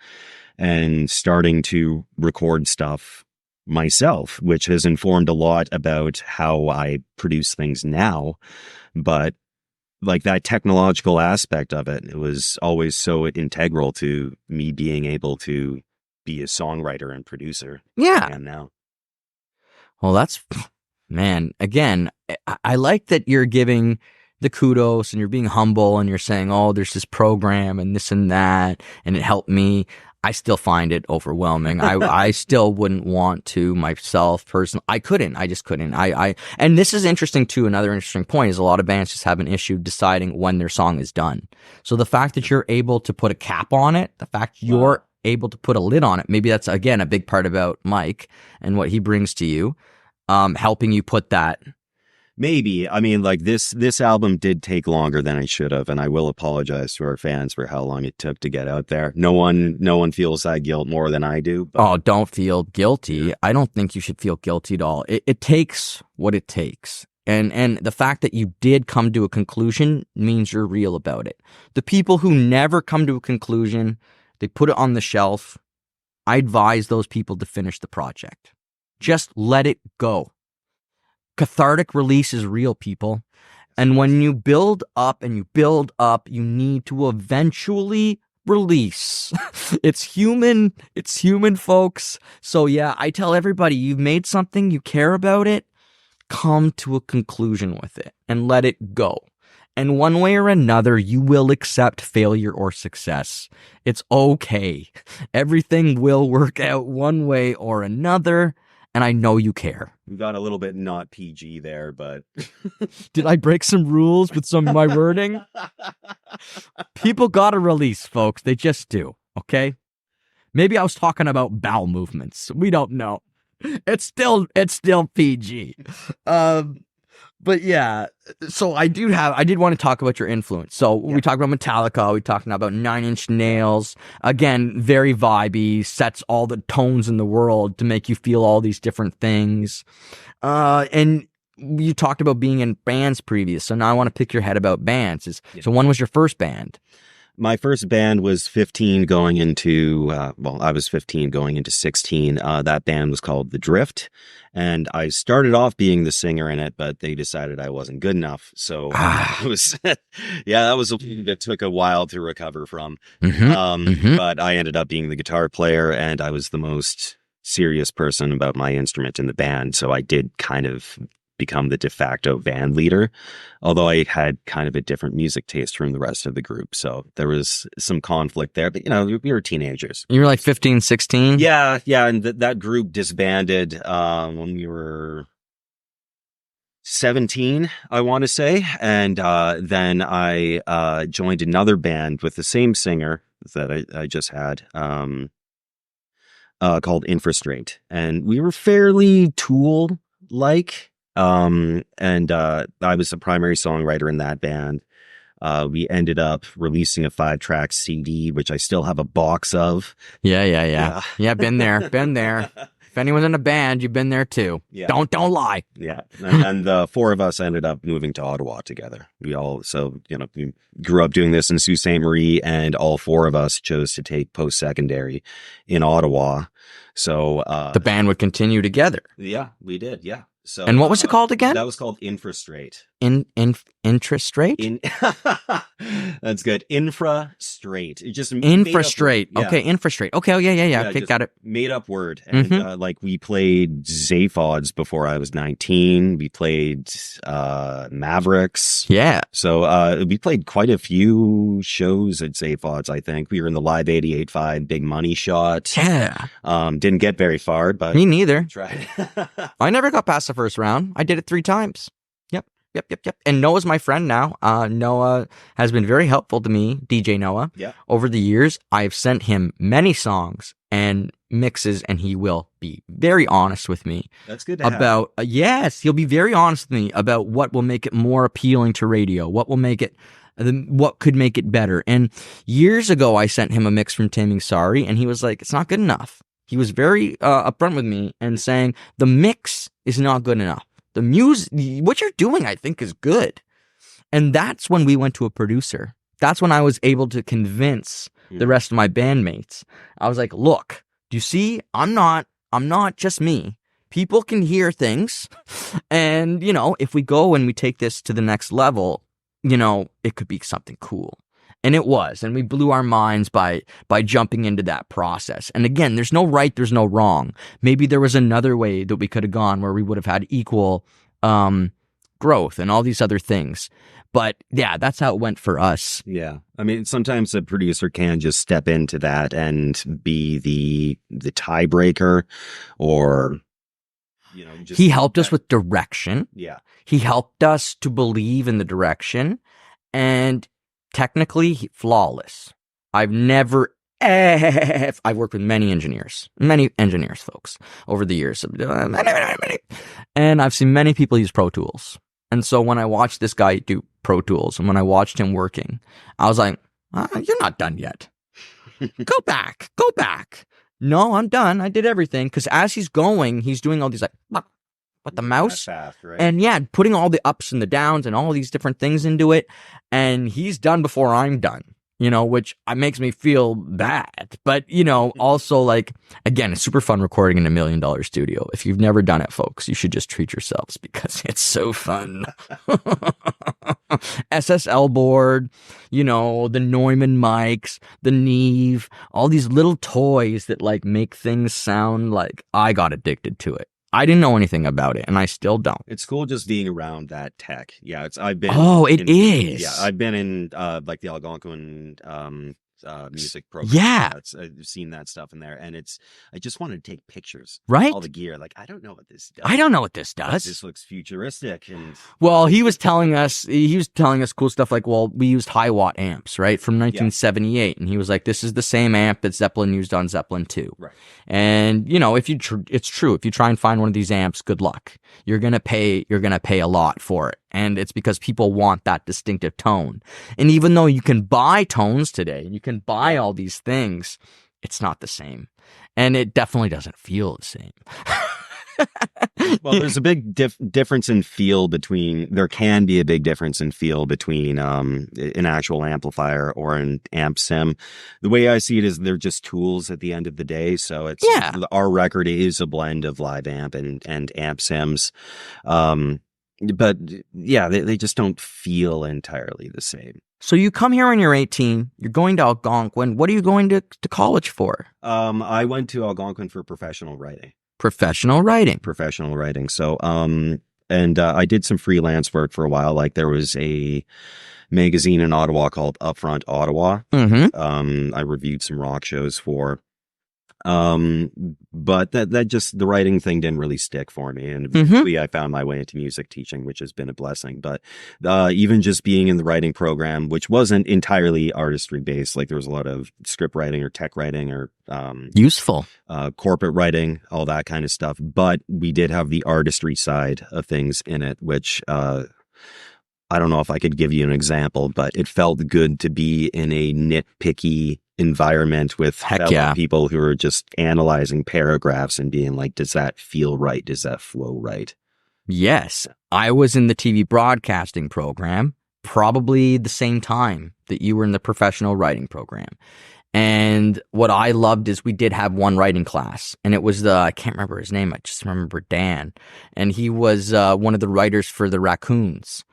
and starting to record stuff myself, which has informed a lot about how I produce things now. But like that technological aspect of it, it was always so integral to me being able to be a songwriter and producer. Yeah. And now. Well, that's, man, again, I like that you're giving the kudos and you're being humble and you're saying, oh, there's this program and this and that, and it helped me. I still find it overwhelming. I still wouldn't want to myself personally. I just couldn't. And this is interesting too. Another interesting point is a lot of bands just have an issue deciding when their song is done. So the fact that you're able to put a cap on it, the fact you're able to put a lid on it, maybe that's again a big part about Mike and what he brings to you, helping you put that. Maybe. I mean, like this album did take longer than I should have, and I will apologize to our fans for how long it took to get out there. No one feels that guilt more than I do. But... Oh, don't feel guilty. I don't think you should feel guilty at all. It takes what it takes. And the fact that you did come to a conclusion means you're real about it. The people who never come to a conclusion, they put it on the shelf. I advise those people to finish the project. Just let it go. Cathartic release is real, people. And when you build up and you build up, you need to eventually release. It's human, folks. So yeah, I tell everybody, you've made something, you care about it, come to a conclusion with it and let it go. And one way or another, you will accept failure or success. It's okay. Everything will work out one way or another. And I know you care. We got a little bit not PG there, but... Did I break some rules with some of my wording? People gotta release, folks. They just do, okay? Maybe I was talking about bowel movements. We don't know. It's still PG. But yeah, so I did want to talk about your influence. So we talked about Metallica, we talked about Nine Inch Nails. Again, very vibey, sets all the tones in the world to make you feel all these different things. And you talked about being in bands previous. So now I want to pick your head about bands. So when was your first band? My first band was 15 going into, I was 15 going into 16. That band was called The Drift. And I started off being the singer in it, but they decided I wasn't good enough. So it was, that was a thing that took a while to recover from. But I ended up being the guitar player, and I was the most serious person about my instrument in the band. So I did kind of become the de facto band leader, although I had kind of a different music taste from the rest of the group. So there was some conflict there, but we were teenagers. You were like 15, 16? Yeah. And that group disbanded when we were 17, I want to say. And then I joined another band with the same singer that I just had, called Infrastrate. And we were fairly Tool-like. And I was the primary songwriter in that band. We ended up releasing a 5-track CD, which I still have a box of. Yeah. Yeah, been there. If anyone's in a band, you've been there too. Yeah. Don't lie. Yeah. And the 4 of us ended up moving to Ottawa together. We grew up doing this in Sault Ste. Marie, and all 4 of us chose to take post-secondary in Ottawa. So, the band would continue together. Yeah, we did. Yeah. So, And what was it called again? That was called Infrastrate. Interest rate? That's good. Infrastrate. It just Infrastrate. Yeah. Okay, infrastrate. Okay, oh, yeah. Okay, got it. Made up word. And like we played Zaphods before I was 19. We played Mavericks. Yeah. So we played quite a few shows at Zaphods, I think. We were in the Live 88.5 Big Money Shot. Yeah. Didn't get very far, but me neither. Tried. I never got past the first round. I did it 3 times. Yep. And Noah's my friend now. Noah has been very helpful to me, DJ Noah. Yeah. Over the years, I've sent him many songs and mixes, and he will be very honest with me. That's good to about have. Yes, he'll be very honest with me about what will make it more appealing to radio, what could make it better. And years ago, I sent him a mix from Taming Sorry, and he was like, "It's not good enough." He was very upfront with me and saying the mix is not good enough. The music, what you're doing, I think, is good. And that's when we went to a producer. That's when I was able to convince the rest of my bandmates. I was like, look, do you see? I'm not just me. People can hear things. And, if we go and we take this to the next level, it could be something cool. And it was. And we blew our minds by jumping into that process. And again, there's no right, there's no wrong. Maybe there was another way that we could have gone where we would have had equal growth and all these other things. But yeah, that's how it went for us. Yeah. I mean, sometimes a producer can just step into that and be the tiebreaker, or, just he helped us with direction. Yeah. He helped us to believe in the direction, and technically flawless. I've worked with many engineers, folks over the years. And I've seen many people use Pro Tools. And so when I watched this guy do Pro Tools and when I watched him working, I was like, you're not done yet. Go back. No, I'm done. I did everything. Because as he's going, he's doing all these with the mouse. Fast, right? And yeah, putting all the ups and the downs and all these different things into it. And he's done before I'm done, which makes me feel bad. But, also again, it's super fun recording in $1 million studio. If you've never done it, folks, you should just treat yourselves because it's so fun. SSL board, the Neumann mics, the Neve, all these little toys that make things sound like I got addicted to it. I didn't know anything about it, and I still don't. It's cool just being around that tech. Yeah, I've been. Oh, it is. Yeah, I've been in the Algonquin music program. Yeah, I've seen that stuff in there, and I just wanted to take pictures. Right. All the gear. I don't know what this does. I don't know what this does. This looks futuristic. And well, he was telling us cool stuff we used high watt amps, right, from 1978, and he was like, this is the same amp that Zeppelin used on Zeppelin 2. Right. And it's true. If you try and find one of these amps, good luck. You're gonna pay a lot for it. And it's because people want that distinctive tone. And even though you can buy tones today, you can buy all these things, it's not the same. And it definitely doesn't feel the same. Well, there's a big difference in feel there can be a big difference in feel between an actual amplifier or an amp sim. The way I see it is they're just tools at the end of the day. So our record is a blend of live amp and amp sims. But yeah, they just don't feel entirely the same. So you come here when you're 18, you're going to Algonquin. What are you going to college for? I went to Algonquin for professional writing. Professional writing. So, I did some freelance work for a while. There was a magazine in Ottawa called Upfront Ottawa. Mm-hmm. I reviewed some rock shows for. But that just, the writing thing didn't really stick for me. And eventually I found my way into music teaching, which has been a blessing. But, even just being in the writing program, which wasn't entirely artistry based, there was a lot of script writing or tech writing or, useful, corporate writing, all that kind of stuff. But we did have the artistry side of things in it, which, I don't know if I could give you an example, but it felt good to be in a nitpicky environment with people who are just analyzing paragraphs and being like, does that feel right? Does that flow right? Yes. I was in the TV broadcasting program probably the same time that you were in the professional writing program. And what I loved is we did have one writing class, and it was I can't remember his name. I just remember Dan, and he was one of the writers for the Raccoons,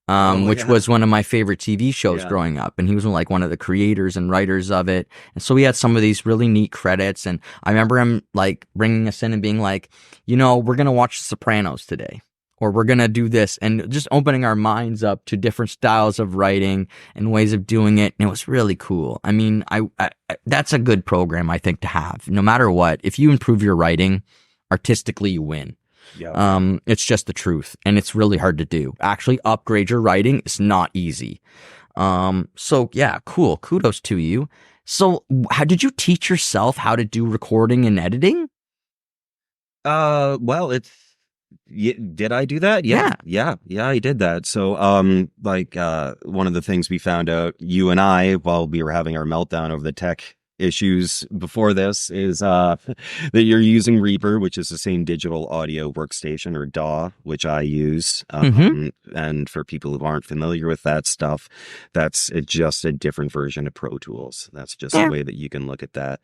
which was one of my favorite TV shows growing up. And he was like one of the creators and writers of it. And so we had some of these really neat credits. And I remember him like bringing us in and being like, we're going to watch The Sopranos today, or we're going to do this, and just opening our minds up to different styles of writing and ways of doing it. And it was really cool. I mean, I that's a good program, I think, to have. No matter what, if you improve your writing, artistically, you win. Yeah. It's just the truth, and it's really hard to do. Actually, upgrade your writing is not easy. So yeah, cool. Kudos to you. So how did you teach yourself how to do recording and editing? Well, did I do that? Yeah, I did that. So, one of the things we found out, you and I, while we were having our meltdown over the tech issues before this, is that you're using Reaper, which is the same digital audio workstation, or DAW, which I use. And for people who aren't familiar with that stuff, it's just a different version of Pro Tools. That's just the way that you can look at that.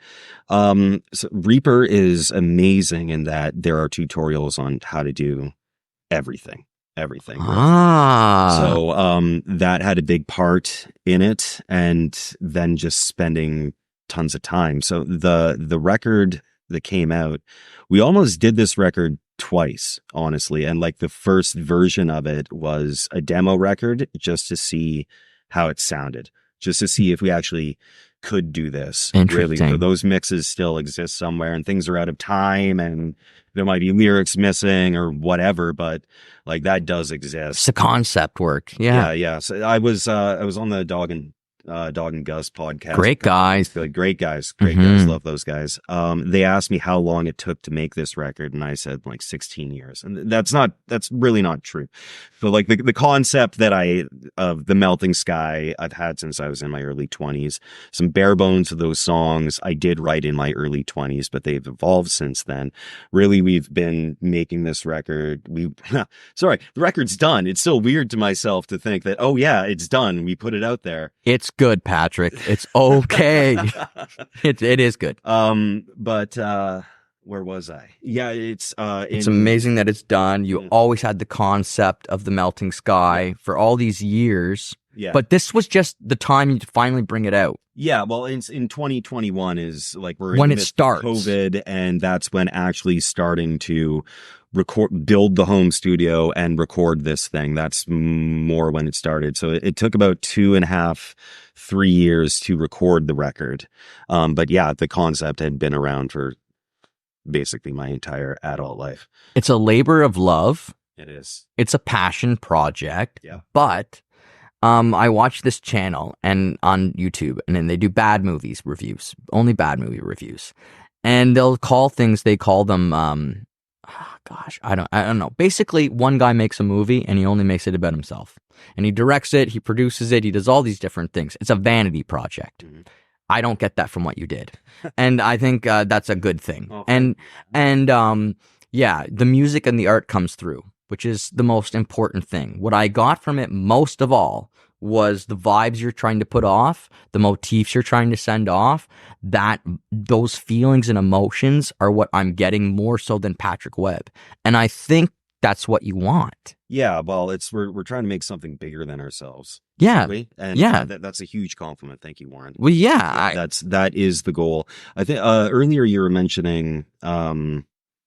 So Reaper is amazing in that there are tutorials on how to do everything. So that had a big part in it, and then just spending tons of time. So the record that came out, we almost did this record twice, honestly. And like the first version of it was a demo record just to see how it sounded, just to see if we actually could do this. Really, those mixes still exist somewhere, and things are out of time, and there might be lyrics missing or whatever, but like that does exist. It's the concept work. Yeah. So I was on the Dog and Gus podcast. Great guys. Great guys. Love those guys. They asked me how long it took to make this record, and I said like 16 years. And that's really not true. So like the concept of the Melting Sky, I've had since I was in my early 20s. Some bare bones of those songs I did write in my early 20s, but they've evolved since then. Really, we've been making this record. The record's done. It's still weird to myself to think that, oh yeah, it's done. We put it out there. It's good, Patrick. It's okay. It is good. But where was I? Yeah, it's amazing that it's done. You always had the concept of the Melting Sky for all these years. Yeah. But this was just the time you finally bring it out. Yeah, well, in 2021 is like when it starts. COVID, and that's when actually starting to build the home studio and record this thing. That's more when it started. So it took about 2.5, 3 years to record the record. But yeah, the concept had been around for basically my entire adult life. It's a labor of love. It is. It's a passion project. Yeah. But I watch this channel and on YouTube, and then they do bad movies reviews, only bad movie reviews. And they call them I don't know. Basically, one guy makes a movie and he only makes it about himself. And he directs it, he produces it, he does all these different things. It's a vanity project. Mm-hmm. I don't get that from what you did. And I think that's a good thing. Okay. And the music and the art comes through, which is the most important thing. What I got from it most of all was the vibes you're trying to put off, the motifs you're trying to send off, those feelings and emotions are what I'm getting more so than Patrick Webb. And I think that's what you want. Yeah, well, we're trying to make something bigger than ourselves. Yeah. And that's a huge compliment. Thank you, Warren. Well, yeah. That is the goal. I think earlier you were mentioning that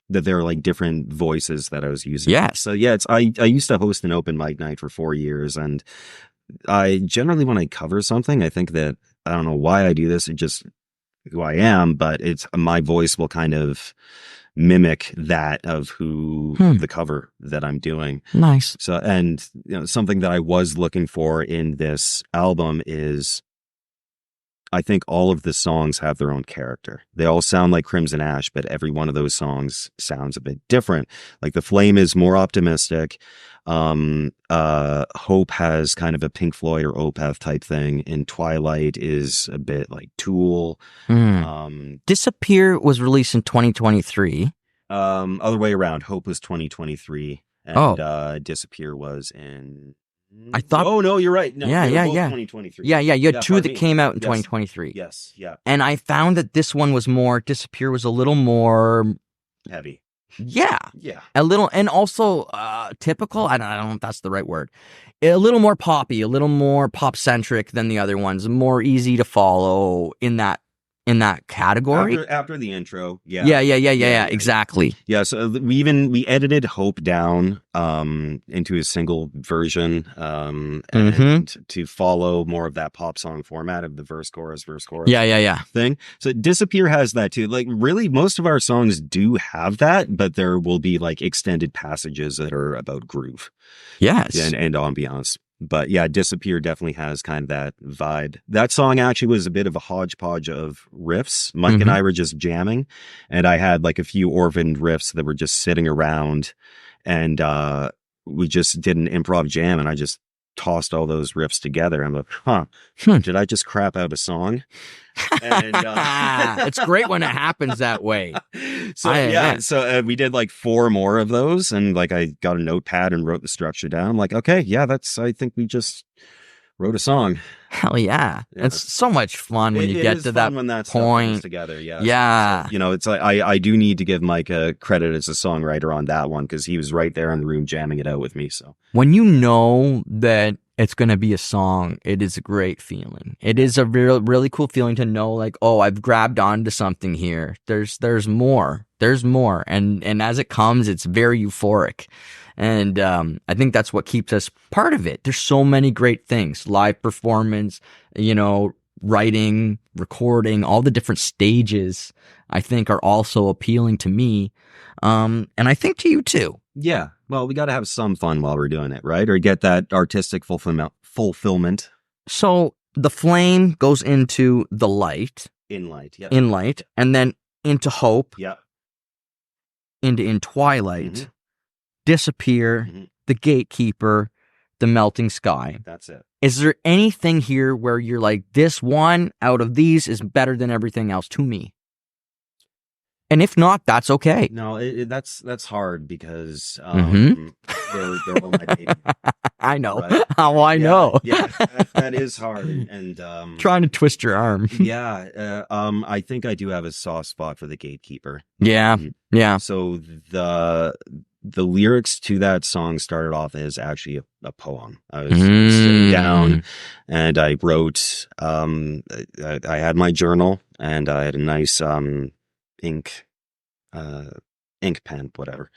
there are like different voices that I was using. Yeah. So yeah, I used to host an open mic night for 4 years, and I generally, when I cover something, I think that, I don't know why I do this, it's just who I am, but it's my voice will kind of mimic that of who the cover that I'm doing. Nice. So, and something that I was looking for in this album is, I think all of the songs have their own character. They all sound like Crimson Ash, but every one of those songs sounds a bit different. Like The Flame is more optimistic. Hope has kind of a Pink Floyd or Opeth type thing, and Twilight is a bit like Tool. Disappear was released in 2023. Other way around. Hope was 2023, and Disappear was in I thought. Oh no, you're right. No, Yeah, they were yeah, both yeah. 2023. Yeah. You had two pardon that me. came out in Yes. 2023. Yes, yeah, And I found that this one was more, Disappear was a little more, heavy. yeah, Yeah, a little, and also typical. I don't know if that's the right word. A little more poppy, a little more pop centric than the other ones. More easy to follow in that category. after the intro. Yeah. Exactly. Yeah, so we edited Hope down into a single version and to follow more of that pop song format of the verse chorus Yeah. thing. So Disappear has that too. Like really most of our songs do have that, but there will be like extended passages that are about groove. Yes. And ambiance. But yeah, Disappear definitely has kind of that vibe. That song actually was a bit of a hodgepodge of riffs. Mike and I were just jamming, and I had like a few orphaned riffs that were just sitting around, and we just did an improv jam, and I just tossed all those riffs together. I'm like, did I just crap out a song? And it's great when it happens that way. So we did like 4 more of those, and like I got a notepad and wrote the structure down. I'm like, okay, yeah, I think we just wrote a song. Hell yeah. It's so much fun when you get to that when that point stuff comes together. Yeah. So, it's like I do need to give Mike a credit as a songwriter on that one, because he was right there in the room jamming it out with me. So when you know that it's going to be a song, it is a great feeling. It is a really cool feeling to know, like, oh, I've grabbed onto something here. There's more. And as it comes, it's very euphoric. And I think that's what keeps us part of it. There's so many great things. Live performance, writing, recording, all the different stages, I think are also appealing to me. And I think to you too. Yeah. Well, we got to have some fun while we're doing it, right? Or get that artistic fulfillment. So the flame goes into the light. In light, yeah. In light. And then into hope. Yeah. Into in twilight. Disappear. The gatekeeper. The melting sky. That's it. Is there anything here where you're like, this one out of these is better than everything else to me? And if not, that's okay. No, that's hard because they're all my baby. I know. Right? How I know. Yeah, that is hard. And trying to twist your arm. Yeah. I think I do have a soft spot for the gatekeeper. Yeah. Yeah. So the lyrics to that song started off as actually a poem. I was sitting down and I wrote, I had my journal and I had a nice ink pen, whatever.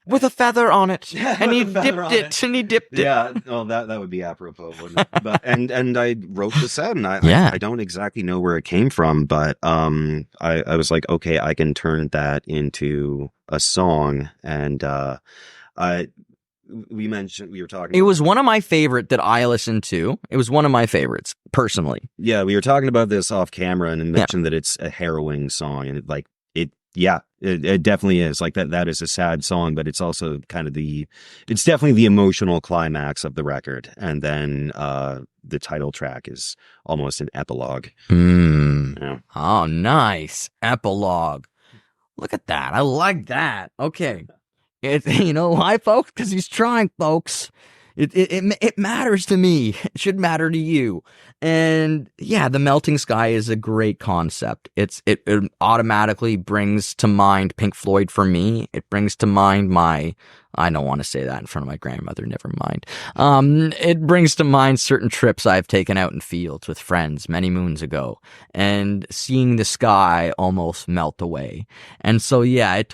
With a feather on it. And he dipped it. Yeah, well, that would be apropos, wouldn't it? But, and I wrote this out, and I don't exactly know where it came from, but I was like, okay, I can turn that into a song, and we were talking. It was one of my favorite that I listened to. It was one of my favorites, personally. Yeah, we were talking about this off camera, and mentioned that it's a harrowing song, and it definitely is. Like that is a sad song, but it's also kind of it's definitely the emotional climax of the record. And then the title track is almost an epilogue. Yeah. Oh, nice. Epilogue. Look at that. I like that. Okay. You know why, folks? Because he's trying, folks. It matters to me. It should matter to you. And yeah, the melting sky is a great concept. It automatically brings to mind Pink Floyd for me. It brings to mind I don't want to say that in front of my grandmother, never mind. It brings to mind certain trips I've taken out in fields with friends many moons ago and seeing the sky almost melt away. And so yeah, it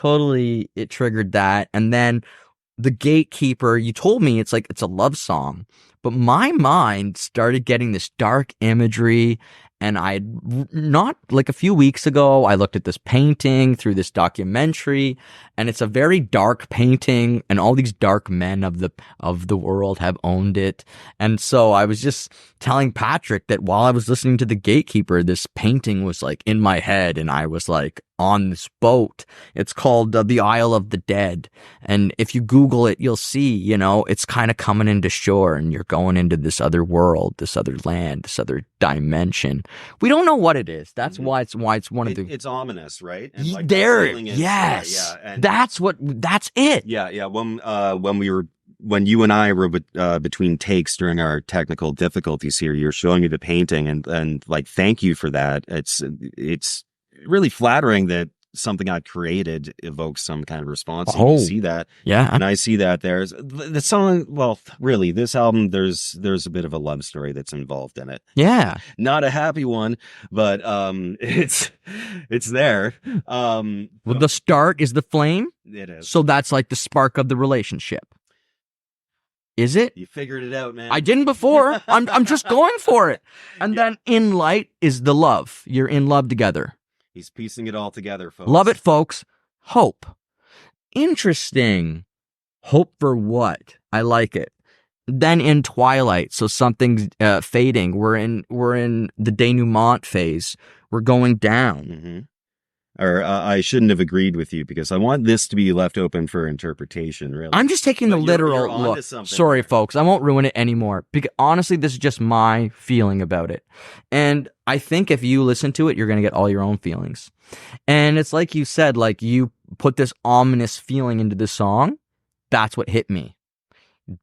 triggered that. And then the gatekeeper, you told me it's a love song, but my mind started getting this dark imagery. And not like a few weeks ago, I looked at this painting through this documentary, and it's a very dark painting, and all these dark men of the world have owned it. And so I was just telling Patrick that while I was listening to The Gatekeeper, this painting was like in my head, and I was like on this boat. It's called The Isle of the Dead. And if you Google it, you'll see, it's kind of coming into shore, and you're going into this other world, this other land, this other dimension. We don't know what it is. That's why it's one of the. It's ominous, right? And yes. Yeah, and that's it. Yeah. When we were when you and I were between takes during our technical difficulties here, you're showing me the painting and like, thank you for that. It's really flattering that something I created evokes some kind of response. Oh, you see that. Yeah. And I see that there's the song. Well, really, this album, there's a bit of a love story that's involved in it. Yeah. Not a happy one, but it's there. Well, the start is the flame. It is. So that's like the spark of the relationship. Is it? You figured it out, man. I didn't before. I'm just going for it. And then in light is the love. You're in love together. He's piecing it all together, folks. Love it, folks. Hope. Interesting. Hope for what? I like it. Then in twilight, so something's fading. We're in the denouement phase. We're going down. Mm-hmm. Or I shouldn't have agreed with you because I want this to be left open for interpretation, really. I'm just taking the literal look. Sorry, folks. I won't ruin it anymore. Because honestly, this is just my feeling about it. And I think if you listen to it, you're going to get all your own feelings. And it's like you said, like you put this ominous feeling into the song. That's what hit me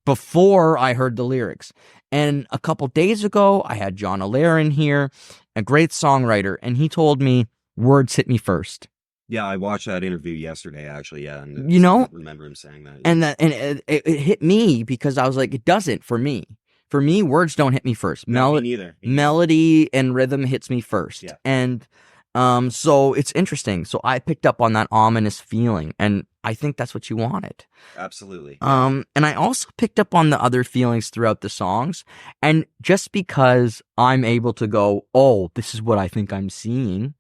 before I heard the lyrics. And a couple days ago, I had John Allaire in here, a great songwriter, and he told me, words hit me first. Yeah, I watched that interview yesterday, actually. Yeah, and I remember him saying that. And it hit me because I was like, it doesn't for me. For me, words don't hit me first. No, me neither. Melody and rhythm hits me first. Yeah. And so it's interesting. So I picked up on that ominous feeling, and I think that's what you wanted. Absolutely. And I also picked up on the other feelings throughout the songs. And just because I'm able to go, oh, this is what I think I'm seeing,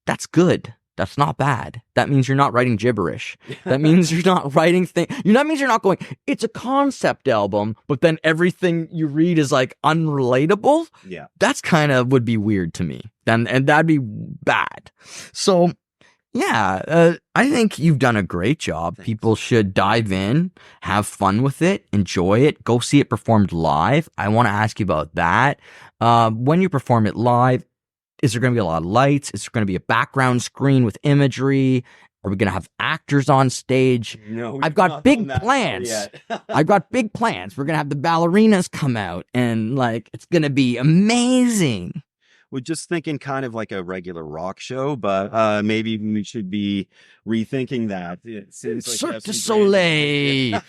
that's good. That's not bad. That means you're not writing gibberish. That means you're not writing things. That means you're not going, it's a concept album, but then everything you read is like unrelatable. Yeah. That's kind of would be weird to me. And that'd be bad. So, yeah, I think you've done a great job. Thanks. People should dive in, have fun with it, enjoy it, go see it performed live. I want to ask you about that. When you perform it live, is there going to be a lot of lights? Is there going to be a background screen with imagery? Are we going to have actors on stage? No, I've got big plans. I've got big plans. We're going to have the ballerinas come out and like, it's going to be amazing. We're just thinking kind of like a regular rock show, but maybe we should be rethinking that. It seems like Cirque du Soleil.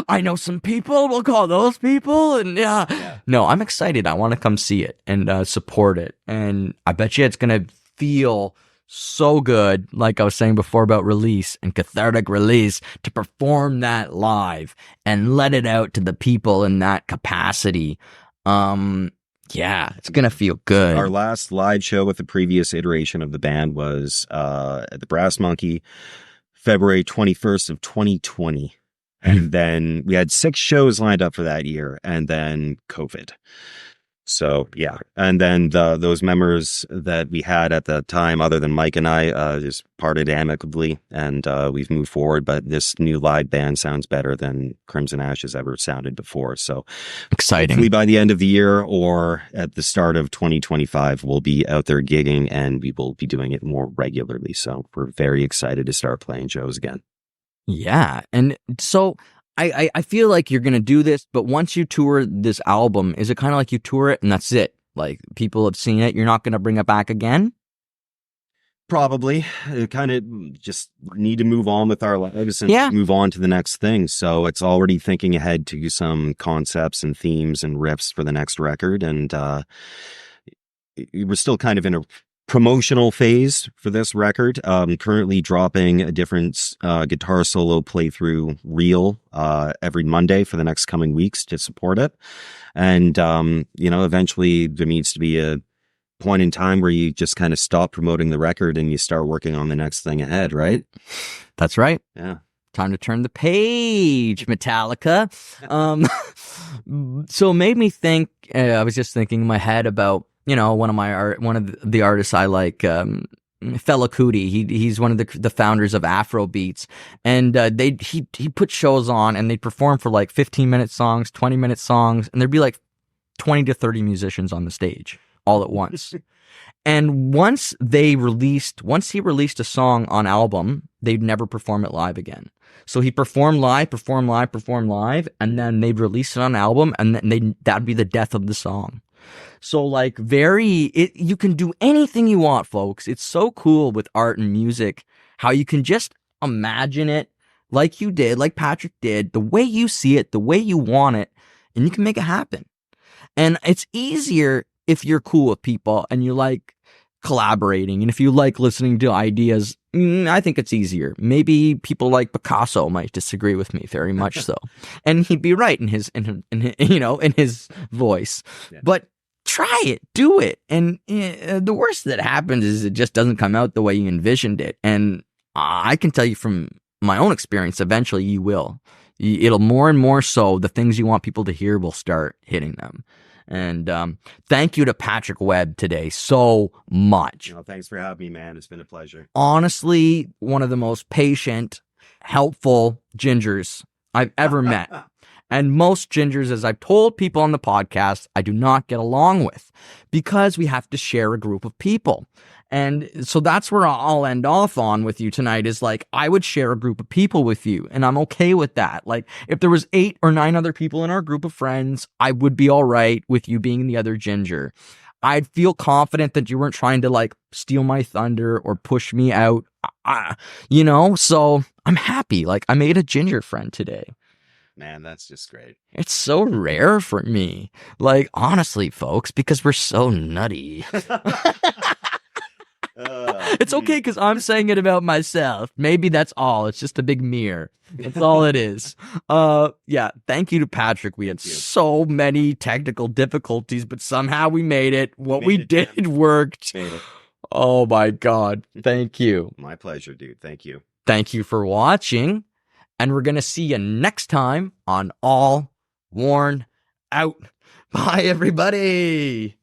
I know some people. We'll call those people. And yeah. No, I'm excited. I want to come see it and support it. And I bet you it's going to feel so good, like I was saying before about release and cathartic release, to perform that live and let it out to the people in that capacity. Yeah, it's going to feel good. Our last live show with the previous iteration of the band was at the Brass Monkey, February 21st of 2020. And then we had 6 shows lined up for that year, and then COVID. So, yeah. And then those members that we had at the time, other than Mike and I, just parted amicably, and we've moved forward. But this new live band sounds better than Crimson Ash has ever sounded before. So exciting. Hopefully by the end of the year or at the start of 2025, we'll be out there gigging, and we will be doing it more regularly. So we're very excited to start playing shows again. Yeah. And so I feel like you're going to do this, but once you tour this album, is it kind of like you tour it and that's it? Like people have seen it. You're not going to bring it back again? Probably. Kind of just need to move on with our lives and move on to the next thing. So it's already thinking ahead to some concepts and themes and riffs for the next record. And we're still kind of in a promotional phase for this record. Currently dropping a different guitar solo playthrough reel every Monday for the next coming weeks to support it. And eventually there needs to be a point in time where you just kind of stop promoting the record and you start working on the next thing ahead, right? That's right. Yeah. Time to turn the page, Metallica. So it made me think, I was just thinking in my head about, one of the artists I like, Fela Kuti. He's one of the founders of Afrobeats, and he put shows on, and they'd perform for like 15-minute songs, 20-minute songs, and there'd be like 20 to 30 musicians on the stage. all at once. And once he released a song on album, they'd never perform it live again. So he performed live, and then they'd release it on album, and then that'd be the death of the song. So like you can do anything you want, folks. It's so cool with art and music, how you can just imagine it like you did, like Patrick did, the way you see it, the way you want it, and you can make it happen. And it's easier if you're cool with people and you like collaborating, and if you like listening to ideas. I think it's easier. Maybe people like Picasso might disagree with me very much so, and he'd be right in his voice. Yeah. But try it, do it, and the worst that happens is it just doesn't come out the way you envisioned it. And I can tell you from my own experience, eventually you will. It'll more and more so. The things you want people to hear will start hitting them. And thank you to Patrick Webb today so much. Well, thanks for having me, man. It's been a pleasure. Honestly, one of the most patient, helpful gingers I've ever met. And most gingers, as I've told people on the podcast, I do not get along with because we have to share a group of people. And so that's where I'll end off on with you tonight is like, I would share a group of people with you, and I'm okay with that. Like if there was 8 or 9 other people in our group of friends, I would be all right with you being the other ginger. I'd feel confident that you weren't trying to like steal my thunder or push me out, so I'm happy. Like I made a ginger friend today. Man, that's just great. It's so rare for me. Like, honestly, folks, because we're so nutty. It's okay because I'm saying it about myself. Maybe that's all. It's just a big mirror. That's all it is. Yeah, thank you to Patrick. We had so many technical difficulties, but somehow we made it. What we did worked. Made it. Oh, my God. Thank you. My pleasure, dude. Thank you. Thank you for watching. And we're going to see you next time on All Worn Out. Bye, everybody.